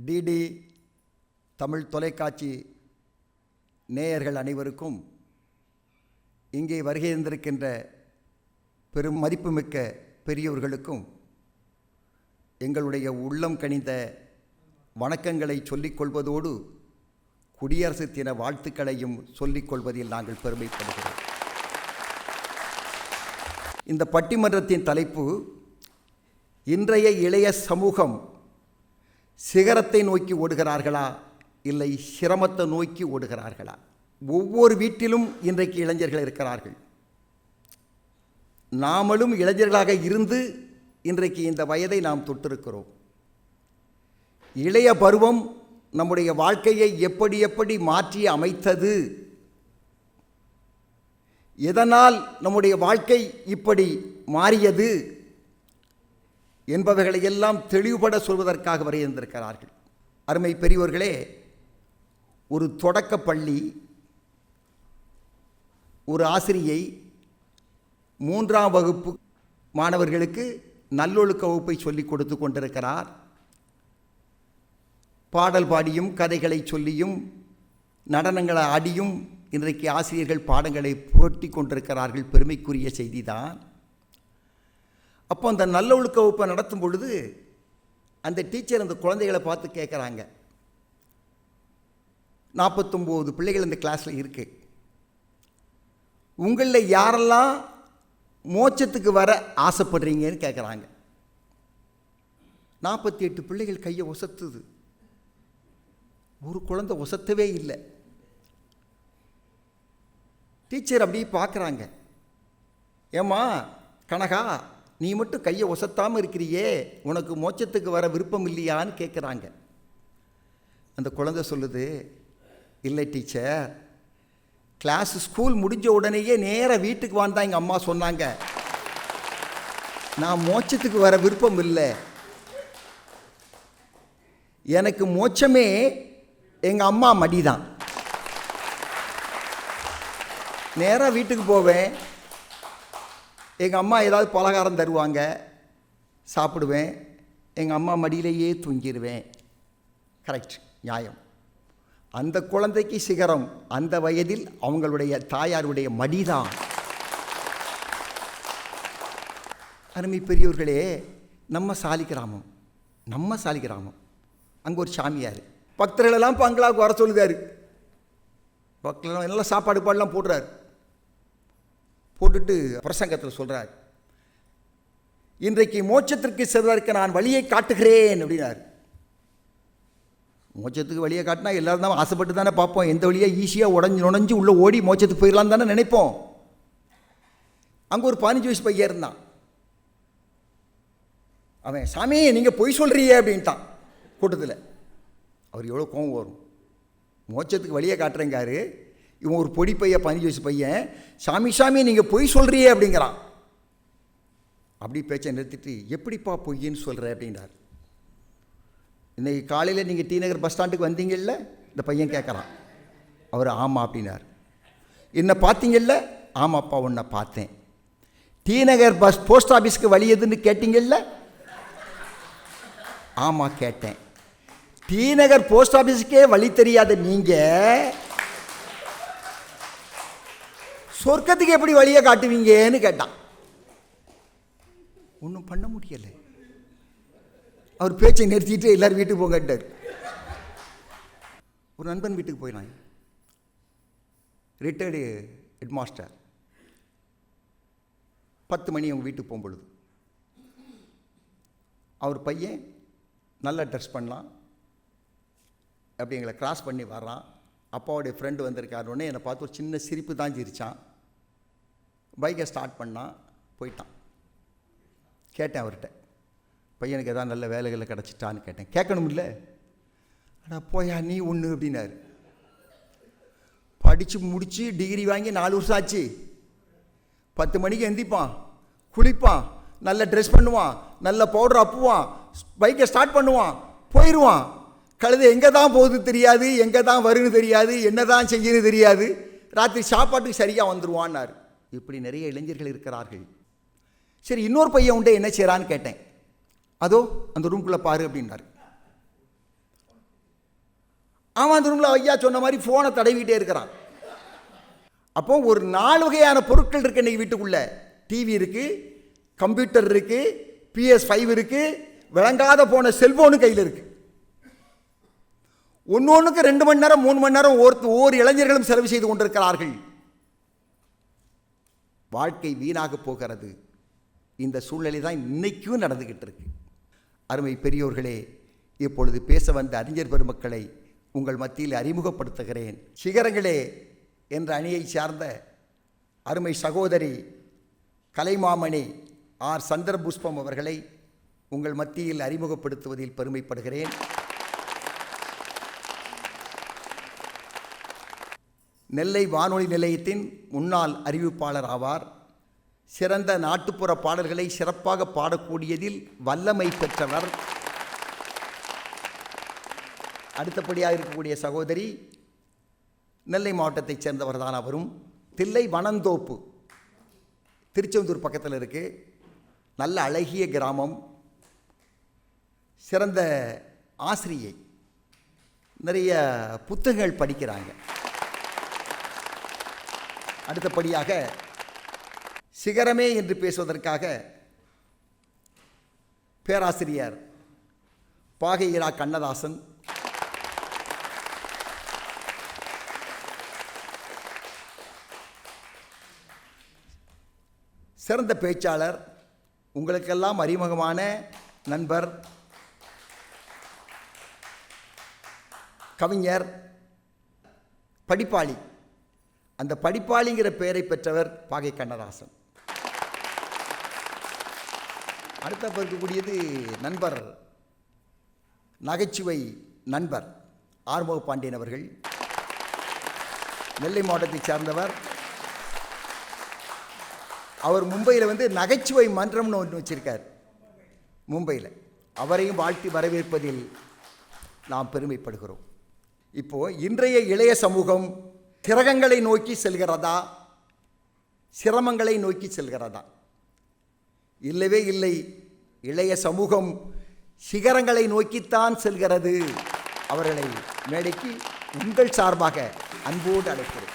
DD Tamil தொலைக்காட்சி நேயர்கள் அனைவருக்கும், இங்கே வருகை இருந்திருக்கின்ற பெரும் மதிப்புமிக்க பெரியோர்களுக்கும் எங்களுடைய உள்ளம் கனிந்த வணக்கங்களை சொல்லிக்கொள்வதோடு குடியரசு தின வாழ்த்துக்களையும் சொல்லிக்கொள்வதில் நாங்கள் பெருமைப்படுகிறோம். இந்த பட்டிமன்றத்தின் தலைப்பு, இன்றைய இளைய சமூகம் சிகரத்தை நோக்கி ஓடுகிறார்களா இல்லை சிரமத்தை நோக்கி ஓடுகிறார்களா? ஒவ்வொரு வீட்டிலும் இன்றைக்கு இளைஞர்கள் இருக்கிறார்கள். நாமளும் இளைஞர்களாக இருந்து இன்றைக்கு இந்த வயதை நாம் தொட்டிருக்கிறோம். இளைய பருவம் நம்முடைய வாழ்க்கையை எப்படி எப்படி மாற்றி அமைத்தது, எதனால் நம்முடைய வாழ்க்கை இப்படி மாறியது என்பவைகளையெல்லாம் தெளிவுபட சொல்வதற்காக வரையிருந்திருக்கிறார்கள். அருமை பெரியோர்களே, ஒரு தொடக்கப்பள்ளி ஒரு ஆசிரியை 3ஆம் வகுப்பு மாணவர்களுக்கு நல்லொழுக்க வகுப்பை சொல்லிக் கொடுத்து கொண்டிருக்கிறார். பாடல் பாடியும் கதைகளை சொல்லியும் நடனங்களை ஆடியும் இன்றைக்கு ஆசிரியர்கள் பாடங்களை புரட்டி கொண்டிருக்கிறார்கள். பெருமைக்குரிய செய்திதான். அப்போ அந்த நல்லொழுக்க வகுப்பை நடத்தும் பொழுது அந்த டீச்சர் அந்த குழந்தைகளை பார்த்து கேட்குறாங்க, 49 பிள்ளைகள் இந்த கிளாஸில் இருக்குது, உங்களில் யாரெல்லாம் மோட்சத்துக்கு வர ஆசைப்படுறீங்கன்னு கேட்குறாங்க. 48 பிள்ளைகள் கையை ஒசத்துது. ஒரு குழந்தை ஒசத்தவே இல்லை. டீச்சர் அப்படியே பார்க்குறாங்க, ஏம்மா கனகா, நீ மட்டும் கையை ஒசத்தாமல் இருக்கிறியே, உனக்கு மோட்சத்துக்கு வர விருப்பம் இல்லையான்னு கேட்குறாங்க. அந்த குழந்தை சொல்லுது, இல்லை டீச்சர், ஸ்கூல் முடிஞ்ச உடனேயே நேராக வீட்டுக்கு வான்னு எங்கள் அம்மா சொன்னாங்க. நான் மோட்சத்துக்கு வர விருப்பம் இல்லை. எனக்கு மோட்சமே எங்கள் அம்மா மடி தான். நேராக வீட்டுக்கு போவேன், எங்கள் அம்மா ஏதாவது பலகாரம் தருவாங்க, சாப்பிடுவேன், எங்கள் அம்மா மடியிலேயே தூங்கிடுவேன். கரெக்ட், நியாயம். அந்த குழந்தைக்கு சிகரம் அந்த வயதில் அவங்களுடைய தாயாருடைய மடிதான். அருமை பெரியோர்களே, நம்ம சாலிகிராமம் அங்கே ஒரு சாமியார் பக்தர்களெல்லாம் பங்களாவுக்கு வர சொல்லுதார். பக்தர்கள் எல்லாம் சாப்பாடு பாடலாம் போடுறார். போட்டுட்டு பிரசங்கத்தில் சொல்கிறார், இன்றைக்கு மோட்சத்திற்கு செல்வதற்கு நான் வழியை காட்டுகிறேன் அப்படின்னார். மோட்சத்துக்கு வழியை காட்டினா எல்லோரும் தான் ஆசைப்பட்டு தானே பார்ப்போம். எந்த வழியாக ஈஸியாக நுழைஞ்சு உள்ளே ஓடி மோட்சத்துக்கு போயிடலாம் தானே நினைப்போம். அங்கே ஒரு 15 வயசு பையன் இருந்தான். அவன், சாமி நீங்கள் பொய் சொல்கிறியே அப்படின்ட்டான் கூட்டத்தில். அவர் எவ்வளோ கோவம் வரும். மோட்சத்துக்கு வழியை காட்டுறேங்காரு, இவன் ஒரு பொடி பையன் 15 வயசு பையன், சாமி நீங்கள் பொய் சொல்கிறியே அப்படிங்கிறான். அப்படி பேச்சை நிறுத்திட்டு, எப்படிப்பா பொய்ன்னு சொல்கிற அப்படின்றார். இன்றைக்கி காலையில் நீங்கள் டி நகர் பஸ் ஸ்டாண்டுக்கு வந்தீங்கல்ல, இந்த பையன் கேட்குறான். அவர் ஆமாம் அப்படின்னார். என்ன பார்த்தீங்கல்ல? ஆமாப்பா, உன்னை பார்த்தேன். டி நகர் போஸ்ட் ஆஃபீஸ்க்கு வழி எதுன்னு கேட்டீங்கல்ல? ஆமாம் கேட்டேன். டி நகர் போஸ்ட் ஆஃபீஸுக்கே வழி தெரியாத நீங்கள் சொர்க்கத்துக்கு எப்படி வழியை காட்டுவீங்கன்னு கேட்டான். ஒன்றும் பண்ண முடியலை. அவர் பேச்சை நிறுத்திட்டு எல்லோரும் வீட்டுக்கு போங்கட்டார். ஒரு நண்பன் வீட்டுக்கு போயினான், ரிட்டையர்டு ஹெட் மாஸ்டர். 10 மணி அவங்க வீட்டுக்கு போகும்பொழுது அவர் பையன் நல்லா ட்ரெஸ் பண்ணலாம், அப்படி எங்களை கிராஸ் பண்ணி வர்றான். அப்பாவுடைய ஃப்ரெண்டு வந்திருக்காருன்னே என்னை பார்த்து ஒரு சின்ன சிரிப்பு தான் சிரித்தான். பைக்கை ஸ்டார்ட் பண்ணான், போயிட்டான். கேட்டேன் அவர்கிட்ட, பையனுக்கு எதாவது நல்ல வேலைகளில் கிடச்சிட்டான்னு கேட்டேன். கேட்கணும் இல்லை, ஆனால் போயா நீ ஒன்று அப்படின்னாரு. படித்து முடித்து டிகிரி வாங்கி 4 வருஷம் ஆச்சு. 10 மணிக்கு எந்திப்பான், குளிப்பான், நல்ல ட்ரெஸ் பண்ணுவான், நல்ல பவுடர் அப்புவான், பைக்கை ஸ்டார்ட் பண்ணுவான், போயிடுவான். கழுது எங்கே தான் போகுது தெரியாது, எங்கே தான் வருன்னு தெரியாது, என்ன தான் செய்யுன்னு தெரியாது, ராத்திரி சாப்பாட்டுக்கு சரியாக வந்துடுவான்னார். இப்படி நிறைய இளைஞர்கள் இருக்கிறார்கள். சரி, இன்னொரு பையன் உண்டே என்ன செய்கிறான்னு கேட்டேன். அதோ அந்த ரூம்குள்ளே பாரு அப்படின்னாரு. அவன் அந்த ரூமில் ஐயா சொன்ன மாதிரி ஃபோனை தடவிக்கிட்டே இருக்கிறான். அப்போ ஒரு 4 வகையான பொருட்கள் இருக்குது இன்றைக்கி வீட்டுக்குள்ளே. டிவி இருக்குது, கம்ப்யூட்டர் இருக்குது, PS5 இருக்குது, விளங்காத போன செல்ஃபோனு கையில் இருக்குது. ஒன்றுக்கு 2 மணி நேரம் 3 மணி நேரம் ஒவ்வொரு இளைஞர்களும் செலவு செய்து கொண்டிருக்கிறார்கள். வாழ்க்கை வீணாக போகிறது. இந்த சூழ்நிலை தான் இன்றைக்கும் நடந்துக்கிட்டு இருக்கு. அருமை பெரியோர்களே, இப்பொழுது பேச வந்த அறிஞர் பெருமக்களை உங்கள் மத்தியில் அறிமுகப்படுத்துகிறேன். சிகரங்களே என்ற அணியை சார்ந்த அருமை சகோதரி கலைமாமணி ஆர் சந்திரபுஷ்பம் அவர்களை உங்கள் மத்தியில் அறிமுகப்படுத்துவதில் பெருமைப்படுகிறேன். நெல்லை வானொலி நிலையத்தின் முன்னாள் அறிவிப்பாளர் ஆவார். சிறந்த நாட்டுப்புற பாடல்களை சிறப்பாக பாடக்கூடியதில் வல்லமை பெற்றவர். அடுத்தபடியாக இருக்கக்கூடிய சகோதரி நெல்லை மாவட்டத்தைச் சேர்ந்தவர் தான். அவரும் தில்லை வனந்தோப்பு, திருச்செந்தூர் பக்கத்தில் இருக்குது. நல்ல அழகிய கிராமம், சிறந்த ஆசிரியை, நிறைய புத்தகங்கள் படிக்கிறாங்க. அடுத்தபடியாக சிகரமே என்று பேசுவதற்காக பேராசிரியர் பாகையிரா கண்ணதாசன், சிறந்த பேச்சாளர், உங்களுக்கெல்லாம் அறிமுகமான நண்பர், கவிஞர், படிப்பாளி. அந்த படிப்பாளிங்கிற பெயரை பெற்றவர் பாகை கண்ணதாசன். அடுத்த இருக்கக்கூடியது நண்பர், நகைச்சுவை நண்பர் ஆறுமுக பாண்டியன் அவர்கள். நெல்லை மாவட்டத்தைச் சார்ந்தவர். அவர் மும்பையில் நகைச்சுவை மன்றம்னு ஒன்று வச்சிருக்கார் மும்பையில். அவரையும் வாழ்த்தி வரவேற்பதில் நாம் பெருமைப்படுகிறோம். இப்போது இன்றைய இளைய சமூகம் கிரகங்களை நோக்கி செல்கிறதா, சிரமங்களை நோக்கி செல்கிறதா? இல்லவே இல்லை. இளைய சமூகம் சிகரங்களை நோக்கித்தான் செல்கிறது. அவர்களை மேடைக்கு உங்கள் சார்பாக அன்போடு அழைக்கிறேன்.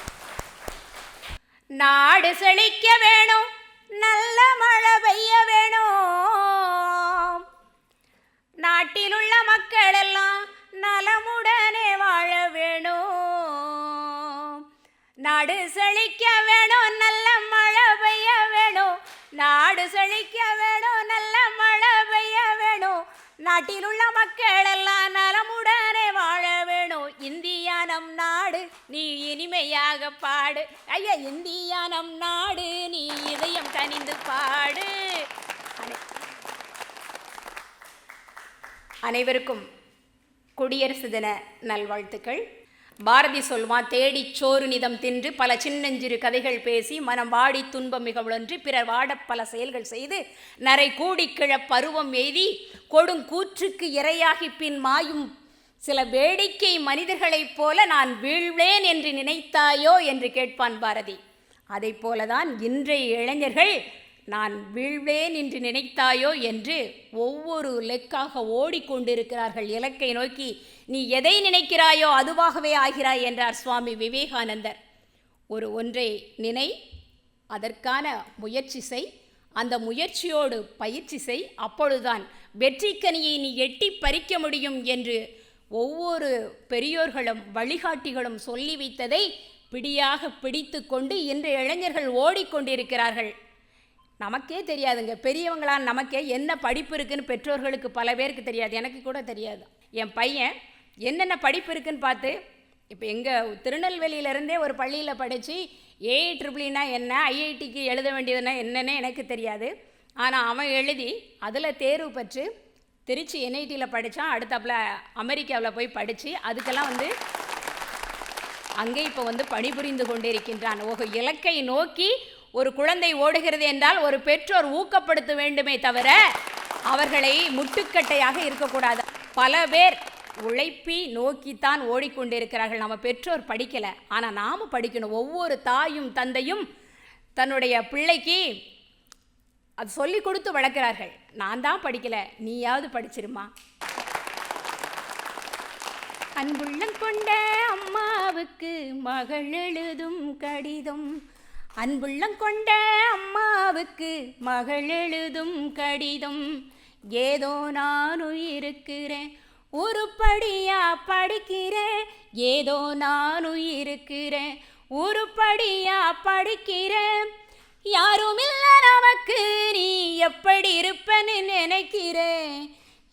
நாடு செழிக்க வேணும், நல்ல மழை பெய்ய வேணும், நாட்டில் உள்ள மக்கள் எல்லாம் நலமுடனே வாழ வேணும். நாடு செழிக்க வேணும், நல்ல மழை பெய்ய வேணும், நாடு செழிக்க வேணும், நல்ல மழை பெய்ய வேணும், நாட்டில் உள்ள மக்கள் எல்லாம் நலமுடனே வாழ வேணும். இந்தியா நம் நாடு, நீ இனிமையாக பாடு. ஐயா, இந்தியா நம் நாடு, நீ இதயம் கனிந்து பாடு. அனைவருக்கும் குடியரசு தின நல்வாழ்த்துக்கள். பாரதி சொல்வான், தேடிச் சோறு நிதம் தின்று பல சின்னஞ்சிறு கதைகள் பேசி மனம் வாடி துன்பம் மிக உழன்று பிறர் வாடப் பல செயல்கள் செய்து நரை கூடிக்கிழ பருவம் எய்தி கொடுங்கூற்றுக்கு இரையாகி பின் மாயும் சில வேடிக்கை மனிதர்களைப் போல நான் வீழ்வேன் என்று நினைத்தாயோ என்று கேட்பான் பாரதி. அதை போலதான் இன்றைய இளைஞர்கள் நான் வீழ்வேன் என்று நினைத்தாயோ என்று ஒவ்வொரு லெக்காக ஓடிக்கொண்டிருக்கிறார்கள் இலக்கை நோக்கி. நீ எதை நினைக்கிறாயோ அதுவாகவே ஆகிறாய் என்றார் சுவாமி விவேகானந்தர். ஒன்றை நினை, அதற்கான முயற்சி செய், அந்த முயற்சியோடு பயிற்சி செய், அப்பொழுதுதான் வெற்றிக்கனியை நீ எட்டி பறிக்க முடியும் என்று ஒவ்வொரு பெரியோர்களும் வழிகாட்டிகளும் சொல்லி வைத்ததை பிடியாக பிடித்து கொண்டு இன்றைய இளைஞர்கள் ஓடிக்கொண்டிருக்கிறார்கள். நமக்கே தெரியாதுங்க, பெரியவங்களாம் நமக்கே என்ன படிப்பு இருக்குன்னு பெற்றோர்களுக்கு பல பேருக்கு தெரியாது, எனக்கு கூட தெரியாது. என் பையன் என்னென்ன படிப்பு இருக்குன்னு பார்த்து, இப்போ எங்கள் திருநெல்வேலியிலேருந்தே ஒரு பள்ளியில் படித்து AEEEனா என்ன, IITக்கு எழுத வேண்டியதுன்னா என்னென்னு எனக்கு தெரியாது. ஆனால் அவன் எழுதி அதில் தேர்வு பெற்று திருச்சி NITயில் படித்தான். அடுத்தாப்புல அமெரிக்காவில் போய் படித்து அதுக்கெல்லாம் அங்கே இப்போ பணிபுரிந்து கொண்டிருக்கின்றான். இலக்கை நோக்கி ஒரு குழந்தை ஓடுகிறது என்றால் ஒரு பெற்றோர் ஊக்கப்படுத்த வேண்டுமே தவிர அவர்களை முட்டுக்கட்டையாக இருக்கக்கூடாது. பல பேர் உழைப்பி நோக்கித்தான் ஓடிக்கொண்டிருக்கிறார்கள். நம்ம பெற்றோர் படிக்கலை, ஆனால் நாம் படிக்கணும். ஒவ்வொரு தாயும் தந்தையும் தன்னுடைய பிள்ளைக்கு அது சொல்லி கொடுத்து வளர்க்கிறார்கள். நான் தான் படிக்கலை, நீயாவது படிச்சிருமா. அன்புள்ளம் கொண்ட அம்மாவுக்கு மகள் எழுதும் கடிதம். அன்புள்ளம் கொண்ட அம்மாவுக்கு மகள் எழுதும் கடிதம். ஏதோ நானும் இருக்கிறேன், உருப்படியா படிக்கிறேன். ஏதோ நானும் இருக்கிறேன், உருப்படியா படிக்கிறேன். யாருமில்ல நமக்கு, நீ எப்படி இருப்பன்னு நினைக்கிறேன்.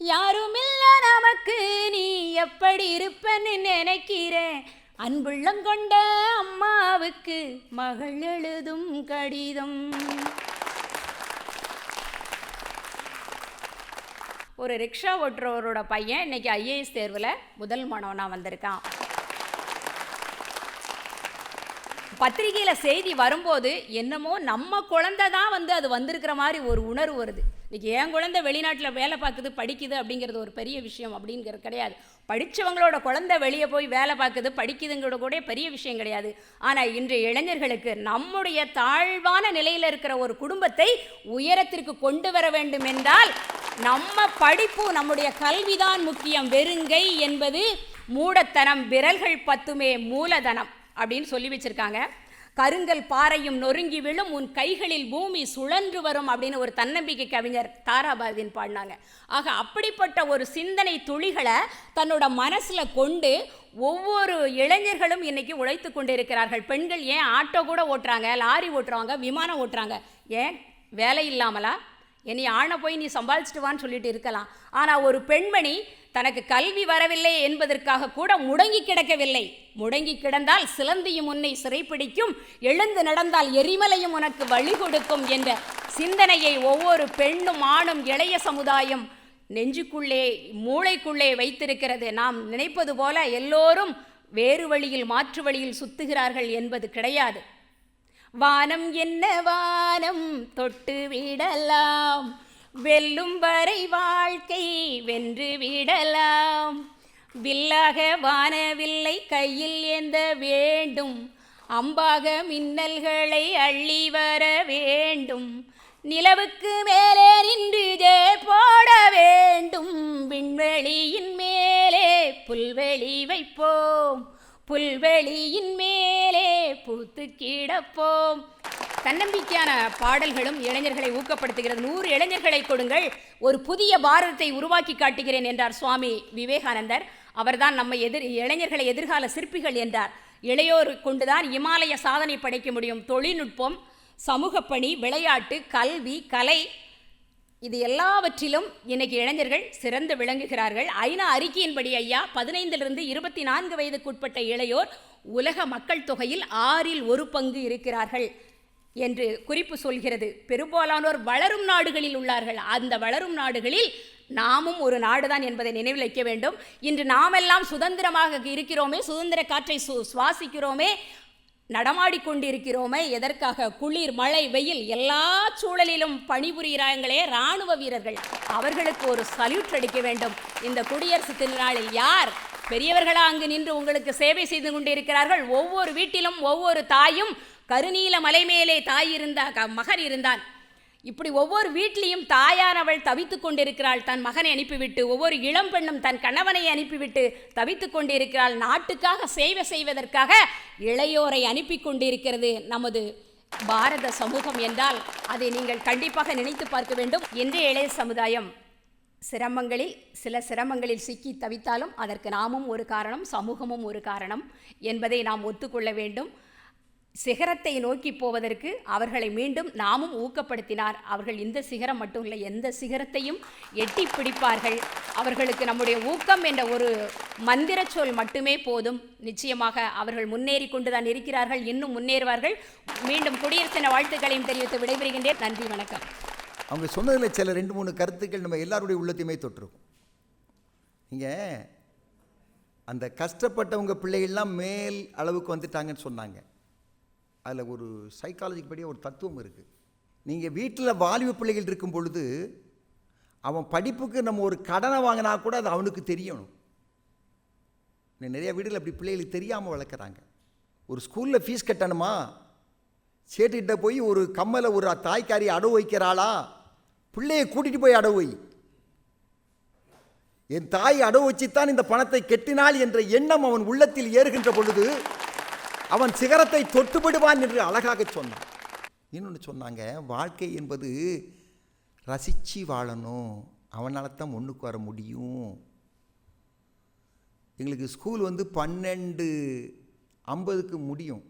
யாருமில்ல நமக்கு, நீ எப்படி இருப்பன்னு நினைக்கிறேன். அன்புள்ளம் கொண்ட அம்மாவுக்கு மகள் எழுதும் கடிதம். ஒரு ரிக்ஷா ஓட்டுறவரோட பையன் இன்னைக்கு ஐஏஎஸ் தேர்வில் முதல் மாணவனாக வந்திருக்கான். பத்திரிகையில் செய்தி வரும்போது என்னமோ நம்ம குழந்தை தான் அது வந்திருக்கிற மாதிரி ஒரு உணர்வு வருது. இன்றைக்கி என் குழந்தை வெளிநாட்டில் வேலை பார்க்குது, படிக்குது அப்படிங்கிறது ஒரு பெரிய விஷயம் அப்படிங்கிறது கிடையாது. படித்தவங்களோட குழந்தை வெளியே போய் வேலை பார்க்குது, படிக்குதுங்கிறத கூட பெரிய விஷயம் கிடையாது. ஆனால் இன்றைய இளைஞர்களுக்கு நம்முடைய தாழ்வான நிலையில் இருக்கிற ஒரு குடும்பத்தை உயரத்திற்கு கொண்டு வர வேண்டும் என்றால் நம்ம படிப்பு, நம்முடைய கல்விதான் முக்கியம். வெறுங்கை என்பது மூடத்தனம், விரல்கள் 10மே மூலதனம் அப்படின்னு சொல்லி வச்சுருக்காங்க. கருங்கல் பாறையும் நொறுங்கி விழும், உன் கைகளில் பூமி சுழன்று வரும் அப்படின்னு ஒரு தன்னம்பிக்கை கவிஞர் தாராபாரதியின் பாடினாங்க. ஆக அப்படிப்பட்ட ஒரு சிந்தனை துளிகளை தன்னோட மனசில் கொண்டு ஒவ்வொரு இளைஞர்களும் இன்னைக்கு உழைத்து கொண்டு இருக்கிறார்கள். பெண்கள் ஏன் ஆட்டோ கூட ஓட்டுறாங்க, லாரி ஓட்டுறாங்க, விமானம் ஓட்டுறாங்க. ஏன் வேலை இல்லாமலா? என்னை ஆணை போய் நீ சம்பாதிச்சுட்டு வான்னு சொல்லிட்டு இருக்கலாம். ஆனால் ஒரு பெண்மணி தனக்கு கல்வி வரவில்லை என்பதற்காக கூட முடங்கி கிடக்கவில்லை. முடங்கி கிடந்தால் சிலந்தியும் உன்னை சிறைப்பிடிக்கும், எழுந்து நடந்தால் எரிமலையும் உனக்கு வழி கொடுக்கும் என்ற சிந்தனையை ஒவ்வொரு பெண்ணும் ஆணும் இளைய சமுதாயம் நெஞ்சுக்குள்ளே மூளைக்குள்ளே வைத்திருக்கிறது. நாம் நினைப்பது போல எல்லோரும் வேறு வழியில் மாற்று வழியில் சுத்துகிறார்கள் என்பது கிடையாது. வானம் என்ன வானம் தொட்டு விடலாம், வெல்லும் வரை வாழ்க்கை வென்று விடலாம். வில்லாக வானவில்லை கையில் ஏந்த வேண்டும், அம்பாக மின்னல்களை அள்ளி வர வேண்டும். நிலவுக்கு மேலே நின்று போட வேண்டும், விண்வெளியின் மேலே புல்வெளி வைப்போம், புல்வெளியின் மேலே பூத்து கிடப்போம். தன்னம்பிக்கையான பாடல்களும் இளைஞர்களை ஊக்கப்படுத்துகிறது. 100 இளைஞர்களை கொடுங்கள், ஒரு புதிய பாரதத்தை உருவாக்கி காட்டுகிறேன் என்றார் சுவாமி விவேகானந்தர். அவர்தான் நம்ம இளைஞர்களை எதிர்கால சிற்பிகள் என்றார். இளையோர் கொண்டுதான் இமாலய சாதனை படைக்க முடியும். தொழில்நுட்பம், சமூக பணி, விளையாட்டு, கல்வி, கலை, இது எல்லாவற்றிலும் இன்னைக்கு இளைஞர்கள் சிறந்து விளங்குகிறார்கள். ஐநா அறிக்கையின்படி ஐயா 15லிருந்து 24 வயதுக்குட்பட்ட இளையோர் உலக மக்கள் தொகையில் 6ல் 1 பங்கு இருக்கிறார்கள் என்று குறிப்பு சொல்கிறது. பெரும்பாலானோர் வளரும் நாடுகளில் உள்ளார்கள். அந்த வளரும் நாடுகளில் நாமும் ஒரு நாடுதான் என்பதை நினைவில் வைக்க வேண்டும். இன்று நாமெல்லாம் சுதந்திரமாக இருக்கிறோமே, சுதந்திர காற்றை சுவாசிக்கிறோமே, நடமாடிக்கொண்டிருக்கிறோமே. எதற்காக? குளிர், மழை, வெயில் எல்லா சூழலிலும் பணிபுரிகிறாங்களே இராணுவ வீரர்கள், அவர்களுக்கு ஒரு சல்யூட் அடிக்க வேண்டும். இந்த குடியரசு திருநாளில் யார் பெரியவர்களா அங்கு நின்று உங்களுக்கு சேவை செய்து கொண்டிருக்கிறார்கள்? ஒவ்வொரு வீட்டிலும் ஒவ்வொரு தாயும், கருநீல மலை மேலே தாய் மகன் இருந்தான். இப்படி ஒவ்வொரு வீட்டிலையும் தாயானவள் தவித்து கொண்டிருக்கிறாள், தன் மகனை அனுப்பிவிட்டு. ஒவ்வொரு இளம் பெண்ணும் தன் கணவனை அனுப்பிவிட்டு தவித்து கொண்டிருக்கிறாள். நாட்டுக்காக சேவை செய்வதற்காக இளையோரை அனுப்பி கொண்டிருக்கிறது நமது பாரத சமூகம் என்றால் அதை நீங்கள் கண்டிப்பாக நினைத்து பார்க்க வேண்டும். இன்றைய இளைய சமுதாயம் சில சிரமங்களில் சிக்கி தவித்தாலும் அதற்கு நாமும் ஒரு காரணம், சமூகமும் ஒரு காரணம் என்பதை நாம் ஒத்துக்கொள்ள வேண்டும். சிகரத்தை நோக்கி போவதற்கு அவர்களை மீண்டும் நாமும் ஊக்கப்படுத்தினார். அவர்கள் இந்த சிகரம் மட்டும் இல்லை, எந்த சிகரத்தையும் எட்டி பிடிப்பார்கள். அவர்களுக்கு நம்முடைய ஊக்கம் என்ற ஒரு மந்திர சொல் மட்டுமே போதும். நிச்சயமாக அவர்கள் முன்னேறி கொண்டுதான் இருக்கிறார்கள், இன்னும் முன்னேறுவார்கள். மீண்டும் குடியரசு தின வாழ்த்துக்களையும் தெரிவித்து விடைபெறுகின்றேன். நன்றி, வணக்கம். அவங்க சொன்னதில் சில 2-3 கருத்துக்கள் நம்ம எல்லாருடைய உள்ளத்தையுமே தொட்டிருக்கும். நீங்கள் அந்த கஷ்டப்பட்டவங்க பிள்ளைகள்லாம் மேல் அளவுக்கு வந்துட்டாங்கன்னு சொன்னாங்க. அதில் ஒரு சைக்காலஜிக்கு படியே ஒரு தத்துவம் இருக்குது. நீங்கள் வீட்டில் வாலிப பிள்ளைகள் இருக்கும் பொழுது அவன் படிப்புக்கு நம்ம ஒரு கடனை வாங்கினா கூட அது அவனுக்கு தெரியணும். நிறைய வீடுகள் அப்படி பிள்ளைகளுக்கு தெரியாமல் வளர்க்குறாங்க. ஒரு ஸ்கூலில் ஃபீஸ் கட்டணுமா, சேட்டுக்கிட்ட போய் ஒரு கம்மலை ஒரு தாய்க்காரி அடவு வைக்கிறாளா, பிள்ளையை கூட்டிகிட்டு போய் அடவு வை. என் தாய் அடவு வச்சுத்தான் இந்த பணத்தை கெட்டினாள் என்ற எண்ணம் அவன் உள்ளத்தில் ஏறுகின்ற பொழுது அவன் சிகரத்தை தொட்டுவிடுவான் என்று அழகாக சொன்னான். இன்னொன்று சொன்னாங்க, வாழ்க்கை என்பது ரசித்து வாழணும், அவனால் தான் முன்னுக்கு வர முடியும். எங்களுக்கு ஸ்கூல் 12:50 முடியும்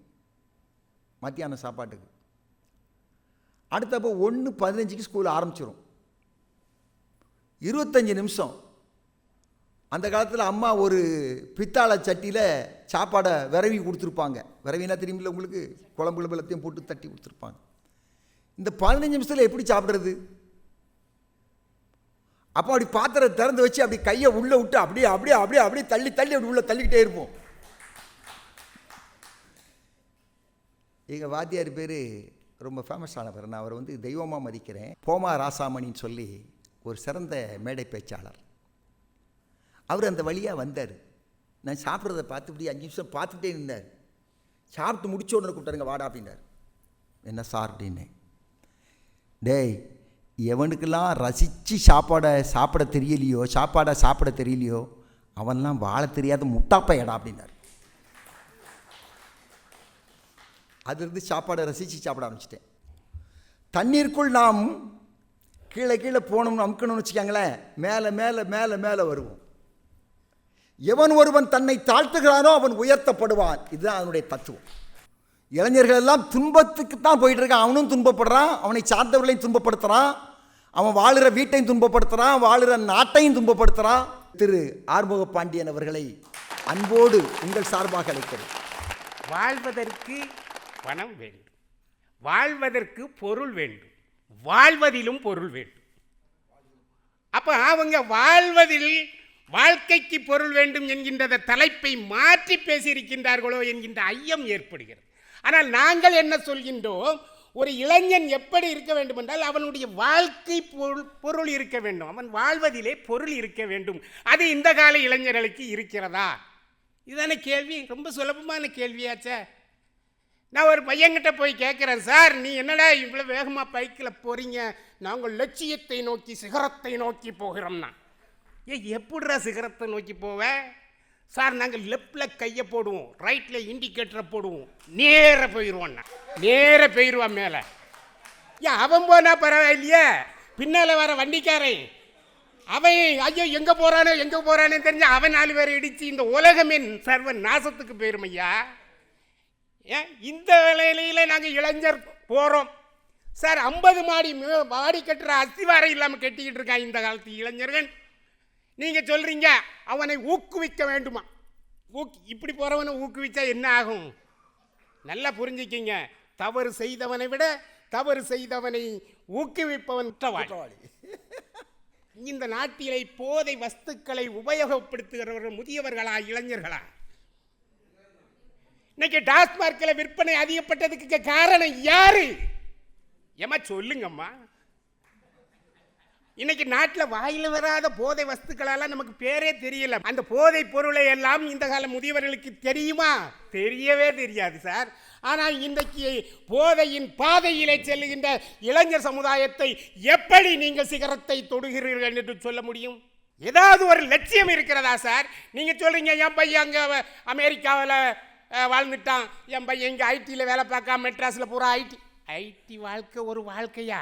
மத்தியானம் சாப்பாட்டுக்கு. அடுத்தப்போ 1:15 ஸ்கூல் ஆரம்பிச்சிடும். 25 நிமிஷம். அந்த காலத்தில் அம்மா ஒரு பித்தாளை சட்டியில் சாப்பாடை விரவி கொடுத்துருப்பாங்க. விரவினா தெரியுமில்ல உங்களுக்கு, குழம்பு எல்லாத்தையும் போட்டு தட்டி கொடுத்துருப்பாங்க. இந்த 15 நிமிஷத்தில் எப்படி சாப்பிட்றது? அப்போ அப்படி பாத்திரத்தை திறந்து வச்சு அப்படி கையை உள்ளே விட்டு அப்படியே அப்படியே அப்படியே அப்படியே தள்ளி தள்ளி அப்படி உள்ளே தள்ளிக்கிட்டே இருப்போம். எங்கள் வாத்தியார் பேர் ரொம்ப ஃபேமஸானவர். நான் அவரை தெய்வமாக மதிக்கிறேன். போமா ராசாமணின்னு சொல்லி ஒரு சிறந்த மேடை பேச்சாளர். அவர் அந்த வழியாக வந்தார். நான் சாப்பிட்றத பார்த்து இப்படி 5 நிமிஷம் பார்த்துட்டே இருந்தார். சாப்பிட்டு முடிச்ச உடனே கூப்பிட்டாருங்க, வாடா அப்படின்னார். என்ன சார் அப்படின்னு. டேய், எவனுக்கெல்லாம் ரசித்து சாப்பாடை சாப்பிட தெரியலையோ அவன்லாம் வாழ தெரியாத முட்டாப்பையடா அப்படின்னார். அதிலிருந்து சாப்பாடை ரசித்து சாப்பிட ஆரம்பிச்சிட்டேன். தண்ணீருக்குள் நாம் கீழே கீழே போனோம்னு அமுக்கணும்னு வச்சுக்காங்களேன், மேலே மேலே மேலே மேலே வருவோம். எவன் ஒருவன் தன்னை தாழ்த்துகிறானோ அவன் உயர்த்தப்படுவான். இதுதான் அதனுடைய தத்துவம். இளைஞர்கள் எல்லாம் துன்பத்துக்கு தான் போயிட்டு இருக்கான். அவனும் துன்பப்படுறான், அவனை சார்ந்தவர்களையும் துன்பப்படுத்துகிறான், அவன் வாழுற வீட்டையும் துன்பப்படுத்துகிறான், வாழுற நாட்டையும் துன்பப்படுத்துகிறான். திரு ஆறுமுக பாண்டியன் அவர்களை அன்போடு உங்கள் சார்பாக அழைக்கிறேன். வாழ்வதற்கு பணம் வேண்டும், வாழ்வதற்கு பொருள் வேண்டும், வாழ்வதிலும் பொருள் வேண்டும். அப்போ அவங்க வாழ்வதில் வாழ்க்கைக்கு பொருள் வேண்டும் என்கின்ற தலைப்பை மாற்றி பேசியிருக்கின்றார்களோ என்கின்ற ஐயம் ஏற்படுகிறது. ஆனால் நாங்கள் என்ன சொல்கின்றோம், ஒரு இளைஞன் எப்படி இருக்க வேண்டும் என்றால் அவனுடைய வாழ்க்கை பொருள் இருக்க வேண்டும், அவன் வாழ்வதிலே பொருள் இருக்க வேண்டும். அது இந்த கால இளைஞர்களுக்கு இருக்கிறதா? இதுதானே கேள்வி. ரொம்ப சுலபமான கேள்வியாச்சே. நான் ஒரு பையன்கிட்ட போய் கேட்குறேன், சார் நீ என்னடா இவ்வளோ வேகமாக பைக்கில் போகிறீங்க, நாங்கள் லட்சியத்தை நோக்கி சிகரத்தை நோக்கி போகிறோம்னா. எப்படிடா சிகரத்தை நோக்கி போவேன்? சார் நாங்கள் லெஃப்டில் கையை போடுவோம், ரைட்டில் இண்டிகேட்டரை போடுவோம், நேராக போயிடுவோம்னா. நேராக போயிடுவான் மேலே. அவன் போனால் பரவாயில்லையே, பின்னால் வர வண்டிக்காரன் அவன் ஐயோ எங்கே போகிறானே தெரிஞ்சு அவன் 4 பேரை இடித்து இந்த உலகமே சர்வ நாசத்துக்கு போயிரும் ஐயா. இந்த வேலையில நாங்கள் இளைஞர் போகிறோம் சார். 50 மாடி கட்டுற அஸ்திவாரம் இல்லாமல் கட்டிக்கிட்டு இருக்கான் இந்த காலத்து இளைஞர்கள். நீங்கள் சொல்கிறீங்க அவனை ஊக்குவிக்க வேண்டுமா? இப்படி போகிறவனை ஊக்குவிச்சா என்ன ஆகும்? நல்லா புரிஞ்சுக்கிங்க. தவறு செய்தவனை விட தவறு செய்தவனை ஊக்குவிப்பவன் குற்றவாளி. இந்த நாட்டிலே போதை வஸ்துக்களை உபயோகப்படுத்துகிறவர்கள் முதியவர்களா இளைஞர்களா? இன்னைக்கு டாஸ்மார்க்கில் விற்பனை அதிகப்பட்டதுக்கு காரணம் யாரு? ஏமா சொல்லுங்கம்மா. இன்னைக்கு நாட்டில் வாயில வராத போதை வஸ்துக்களால் நமக்கு பேரே தெரியல. அந்த போதை பொருளை எல்லாம் இந்த கால முதியவர்களுக்கு தெரியுமா? தெரியவே தெரியாது சார். ஆனால் இன்றைக்கு போதையின் பாதையிலே செல்லுகின்ற இளைஞர் சமுதாயத்தை எப்படி நீங்கள் சிகரத்தை தொடுகிறீர்கள் என்று சொல்ல முடியும்? ஏதாவது ஒரு லட்சியம் இருக்கிறதா சார்? நீங்கள் சொல்றீங்க என் பையன் அங்கே அமெரிக்காவில் வாழ்ந்துட்டான், என் பையன் இங்கே ஐடியில் வேலை பார்க்காம மெட்ராஸில் பூரா ஐடி வாழ்க்கை ஒரு வாழ்க்கையா